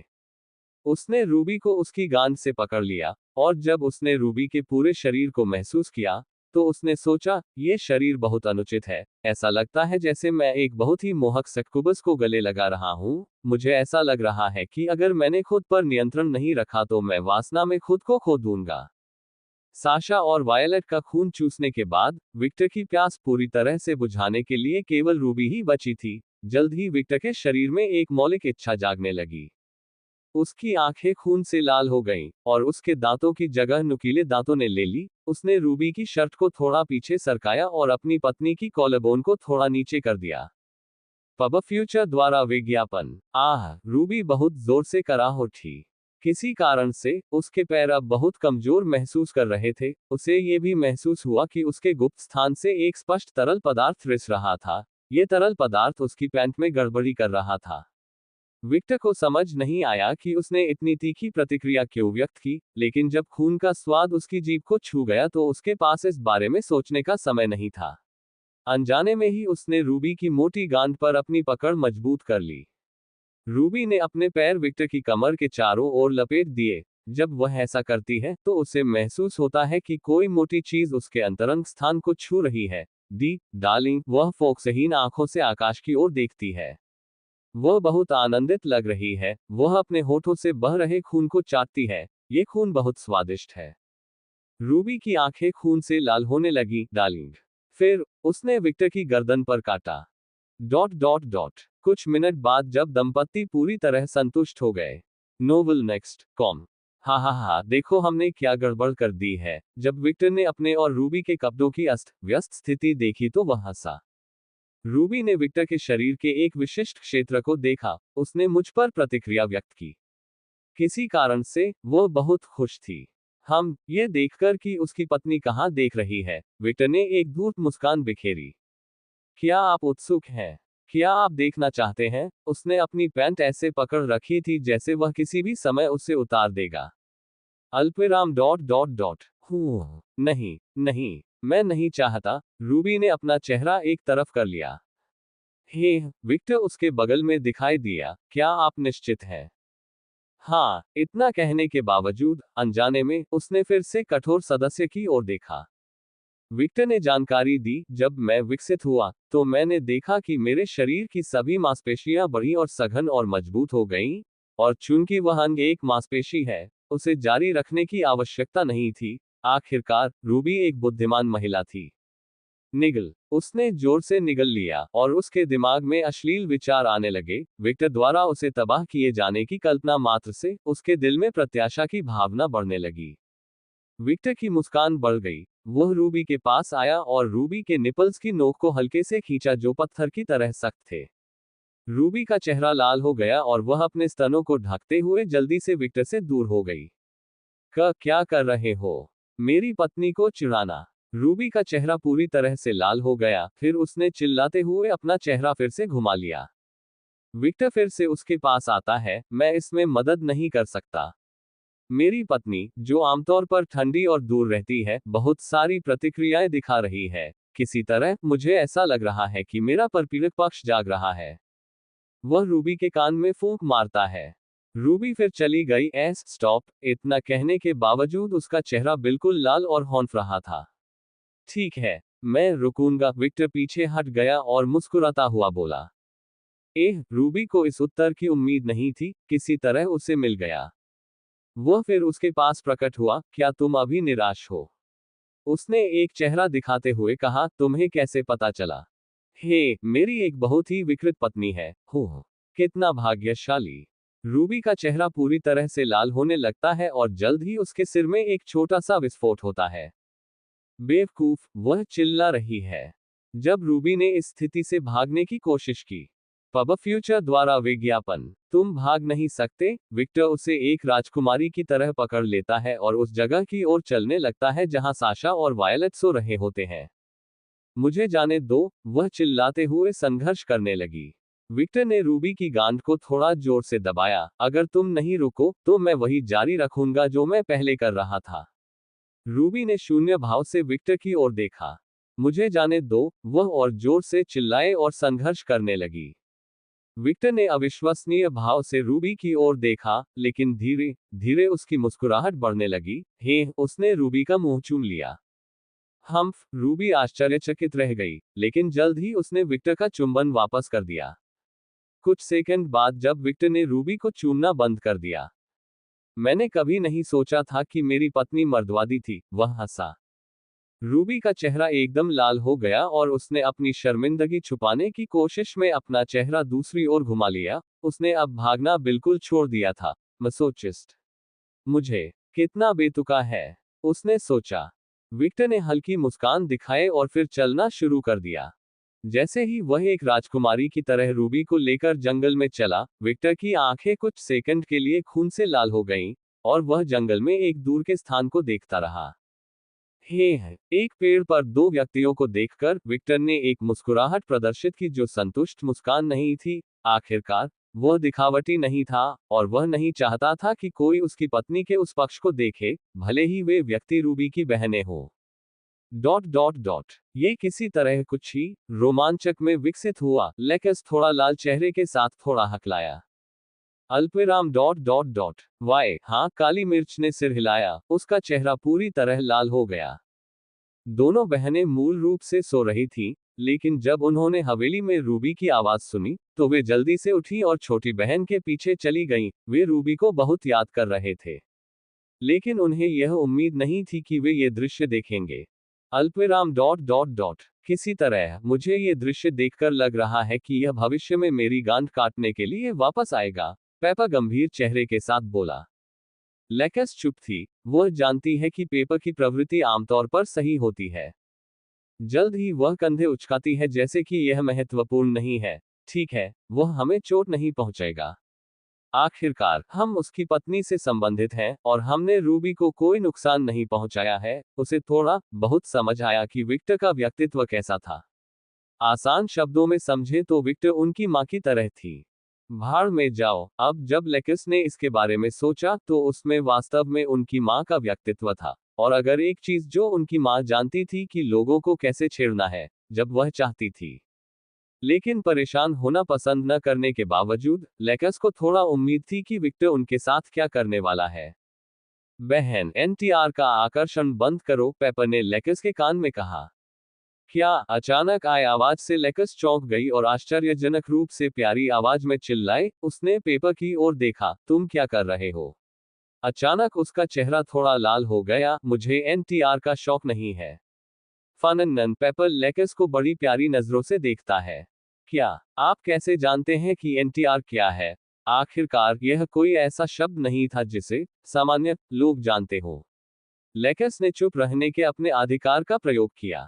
उसने रूबी को उसकी गांड से पकड़ लिया, और जब उसने रूबी के पूरे शरीर को महसूस किया, तो उसने सोचा, ये शरीर बहुत अनुचित है। ऐसा लगता है जैसे मैं एक बहुत ही मोहक सक्कुबस को गले लगा रहा हूँ। मुझे ऐसा लग रहा है कि अगर मैंने खुद पर नियंत्रण नहीं रखा तो मैं वासना में खुद को खो दूंगा। साशा और वायलेट का खून चूसने के बाद विक्टर की प्यास पूरी तरह से बुझाने के लिए केवल रूबी ही बची थी। जल्द ही विक्टर के शरीर में एक मौलिक इच्छा जागने लगी। उसकी आंखें खून से लाल हो गईं, और उसके दांतों की जगह नुकीले दांतों ने ले ली। उसने रूबी की शर्ट को थोड़ा पीछे सरकाया और अपनी पत्नी की कॉलरबोन को थोड़ा नीचे कर दिया। पब फ्यूचर द्वारा विज्ञापन। आह, रूबी बहुत जोर से कराह उठी। किसी कारण से उसके पैर अब बहुत कमजोर महसूस कर रहे थे। उसे ये भी महसूस हुआ कि उसके गुप्त स्थान से एक स्पष्ट तरल पदार्थ रिस रहा था। ये तरल पदार्थ उसकी पैंट में गड़बड़ी कर रहा था। विक्टर को समझ नहीं आया कि उसने इतनी तीखी प्रतिक्रिया क्यों व्यक्त की, लेकिन जब खून का स्वाद उसकी जीभ को छू गया तो उसके पास इस बारे में सोचने का समय नहीं था। अनजाने में ही उसने रूबी की मोटी गांड पर अपनी पकड़ मजबूत कर ली। रूबी ने अपने पैर विक्टर की कमर के चारों ओर लपेट दिए। जब वह ऐसा करती है तो उसे महसूस होता है कि कोई मोटी चीज उसके अंतरंग स्थान को छू रही है। दी डार्लिंग, वह फोक्सहीन आंखों से आकाश की ओर देखती है। वह बहुत आनंदित लग रही है, वह अपने होठों से बह रहे खून को चाटती है, ये खून बहुत स्वादिष्ट है। रूबी की आंखें खून से लाल होने लगी, डार्लिंग। फिर उसने विक्टर की गर्दन पर काटा। Dot dot dot. कुछ मिनट बाद जब दंपत्ति पूरी तरह संतुष्ट हो गए। Novel next com. हा हा हा, देखो हमने क्या गड़बड़ कर दी है। जब विक्टर ने अपने और रूबी के कपड़ों की अस्त व्यस्त स्थिति देखी तो वह हंसा। रूबी ने विक्टर के शरीर के एक विशिष्ट क्षेत्र को देखा, उसने मुझ पर प्रतिक्रिया व्यक्त की। किसी कारण से वह बहुत खुश थी। हम ये देखकर कि उसकी पत्नी कहां देख रही है, विक्टर ने एक धूर्त मुस्कान बिखेरी। क्या आप उत्सुक हैं? क्या आप देखना चाहते हैं? उसने अपनी पैंट ऐसे पकड़ रखी थी जैसे वह किसी भी समय उसे उतार देगा। अल्पविराम डॉट डॉट डॉट। नहीं, नहीं, मैं नहीं चाहता। रूबी ने अपना चेहरा एक तरफ कर लिया। हे, विक्टर उसके बगल में दिखाई दिया। क्या आप निश्चित हैं? हाँ, इतना कहने के बावजूद अनजाने में उसने फिर से कठोर सदस्य की ओर देखा। विक्टर ने जानकारी दी, जब मैं विकसित हुआ तो मैंने देखा कि मेरे शरीर की सभी मांसपेशियां बढ़ी और सघन और मजबूत हो गईं, और चूंकि वह अंग एक मांसपेशी है, उसे जारी रखने की आवश्यकता नहीं थी। आखिरकार रूबी एक बुद्धिमान महिला थी। निगल। उसने जोर से निगल लिया और उसके दिमाग में अश्लील विचार आने लगे। विक्टर द्वारा उसे तबाह किए जाने की कल्पना मात्र से उसके दिल में प्रत्याशा की भावना बढ़ने लगी। विक्टर की मुस्कान बढ़ गई। वह रूबी के पास आया और रूबी के निपल्स की नोक को हल्के से खींचा जो पत्थर की तरह सख्त थे। रूबी का चेहरा लाल हो गया और वह अपने स्तनों को ढकते हुए जल्दी से विक्टर से दूर हो गई। क्या कर रहे हो? मेरी पत्नी को चिढ़ाना। रूबी का चेहरा पूरी तरह से लाल हो गया, फिर उसने चिल्लाते हुए अपना चेहरा फिर से घुमा लिया। विक्टर फिर से उसके पास आता है, मैं इसमें मदद नहीं कर सकता। मेरी पत्नी, जो आमतौर पर ठंडी और दूर रहती है, बहुत सारी प्रतिक्रियाएं दिखा रही है। किसी तरह मुझे ऐसा लग रहा है कि मेरा परपीड़क पक्ष जाग रहा है। वह रूबी के कान में फूंक मारता है। रूबी फिर चली गई। स्टॉप। इतना कहने के बावजूद उसका चेहरा बिल्कुल लाल और हौंफ रहा था। ठीक है, मैं रुकूंगा। विक्टर पीछे हट गया और मुस्कुराता हुआ बोला। रूबी को इस उत्तर की उम्मीद नहीं थी, किसी तरह उसे मिल गया। वह फिर उसके पास प्रकट हुआ। क्या तुम अभी निराश हो? उसने एक चेहरा दिखाते हुए कहा, तुम्हें कैसे पता चला? हे, मेरी एक बहुत ही विकृत पत्नी है। हो, कितना भाग्यशाली। रूबी का चेहरा पूरी तरह से लाल होने लगता है और जल्द ही उसके सिर में एक छोटा सा विस्फोट होता है। बेवकूफ, वह चिल्ला रही है। जब रूबी ने इस स्थिति से भागने की कोशिश की। पब फ्यूचर द्वारा विज्ञापन। तुम भाग नहीं सकते। विक्टर उसे एक राजकुमारी की तरह पकड़ लेता है और उस जगह की ओर चलने लगता है जहां साशा और वायलेट सो रहे होते हैं। मुझे जाने दो, वह चिल्लाते हुए संघर्ष करने लगी। विक्टर ने रूबी की गांड को थोड़ा जोर से दबाया। अगर तुम नहीं रुको तो मैं वही जारी रखूंगा जो मैं पहले कर रहा था। रूबी ने शून्य भाव से विक्टर की ओर देखा। मुझे जाने दो, वह और जोर से चिल्लाए और संघर्ष करने लगी। विक्टर ने अविश्वसनीय भाव से रूबी की ओर देखा, लेकिन धीरे धीरे उसकी मुस्कुराहट बढ़ने लगी। उसने रूबी का मुंह चूम लिया। रूबी आश्चर्यचकित रह गई, लेकिन जल्द ही उसने विक्टर का चुंबन वापस कर दिया। कुछ सेकंड बाद जब विक्टर ने रूबी को चूमना बंद कर दिया। मैंने कभी नहीं सोचा था कि मेरी पत्नी मर्दवादी थी, वह हंसा। रूबी का चेहरा एकदम लाल हो गया और उसने अपनी शर्मिंदगी छुपाने की कोशिश में अपना चेहरा दूसरी ओर घुमा लिया। उसने अब भागना बिल्कुल छोड़ दिया था। मसोचिस्ट। मुझे कितना बेतुका है, उसने सोचा। विक्टर ने हल्की मुस्कान दिखाए और फिर चलना शुरू कर दिया। जैसे ही वह एक राजकुमारी की तरह रूबी को लेकर जंगल में चला, विक्टर की आंखें कुछ सेकंड के लिए खून से लाल हो गईं, और वह जंगल में एक दूर के स्थान को देखता रहा। एक पेड़ पर दो व्यक्तियों को देखकर विक्टर ने एक मुस्कुराहट प्रदर्शित की जो संतुष्ट मुस्कान नहीं थी। आखिरकार वह दिखावटी नहीं था, और वह नहीं चाहता था कि कोई उसकी पत्नी के उस पक्ष को देखे, भले ही वे व्यक्ति रूबी की बहनें हो। Dot dot dot. ये किसी तरह कुछ ही रोमांचक में विकसित हुआ। लेकस थोड़ा लाल चेहरे के साथ थोड़ा हकलाया। अल्पविराम डॉट डॉट डॉट। वाय, हाँ, काली मिर्च ने सिर हिलाया, उसका चेहरा पूरी तरह लाल हो गया। दोनों बहनें मूल रूप से सो रही थीं, लेकिन जब उन्होंने हवेली में रूबी की आवाज सुनी तो वे जल्दी से उठी और छोटी बहन के पीछे चली गईं। वे रूबी को बहुत याद कर रहे थे, लेकिन उन्हें यह उम्मीद नहीं थी कि वे ये दृश्य देखेंगे। अल्पविराम डॉट डॉट डॉट किसी तरह मुझे ये दृश्य देखकर लग रहा है कि यह भविष्य में मेरी गांठ काटने के लिए वापस आएगा, पेपा गंभीर चेहरे के साथ बोला। लेकस चुप थी। वह जानती है कि पेपा की प्रवृत्ति आमतौर पर सही होती है। जल्द ही वह कंधे उचकाती है जैसे कि यह महत्वपूर्ण नहीं है। ठीक है, वह हमें चोट नहीं पहुंचाएगा। आखिरकार हम उसकी पत्नी से संबंधित हैं और हमने रूबी को कोई नुकसान नहीं पहुंचाया है। उसे थोड़ा बहुत समझ आया कि विक्टर का व्यक्तित्व कैसा था। आसान शब्दों में समझे तो विक्टर उनकी मां की तरह थी। भाड़ में जाओ। अब जब लेकिस ने इसके बारे में सोचा तो उसमें वास्तव में उनकी मां का व्यक्तित्व था। और अगर एक चीज जो उनकी मां जानती थी कि लोगों को कैसे छेड़ना है जब वह चाहती थी। लेकिन परेशान होना पसंद न करने के बावजूद लेकस को थोड़ा उम्मीद थी कि विक्टर उनके साथ क्या करने वाला है। बहन, एनटीआर का आकर्षण बंद करो, पेपर ने लेकस के कान में कहा। क्या? अचानक आए आवाज से लेकस चौंक गई और आश्चर्यजनक रूप से प्यारी आवाज में चिल्लाई। उसने पेपर की ओर देखा। तुम क्या कर रहे हो? अचानक उसका चेहरा थोड़ा लाल हो गया। मुझे एनटीआर का शौक नहीं है। फननन पेपर लेकस को बड़ी प्यारी नजरों से देखता है। क्या आप कैसे जानते हैं कि एनटीआर क्या है? आखिरकार यह कोई ऐसा शब्द नहीं था जिसे सामान्य लोग जानते हो। लेकस ने चुप रहने के अपने अधिकार का प्रयोग किया।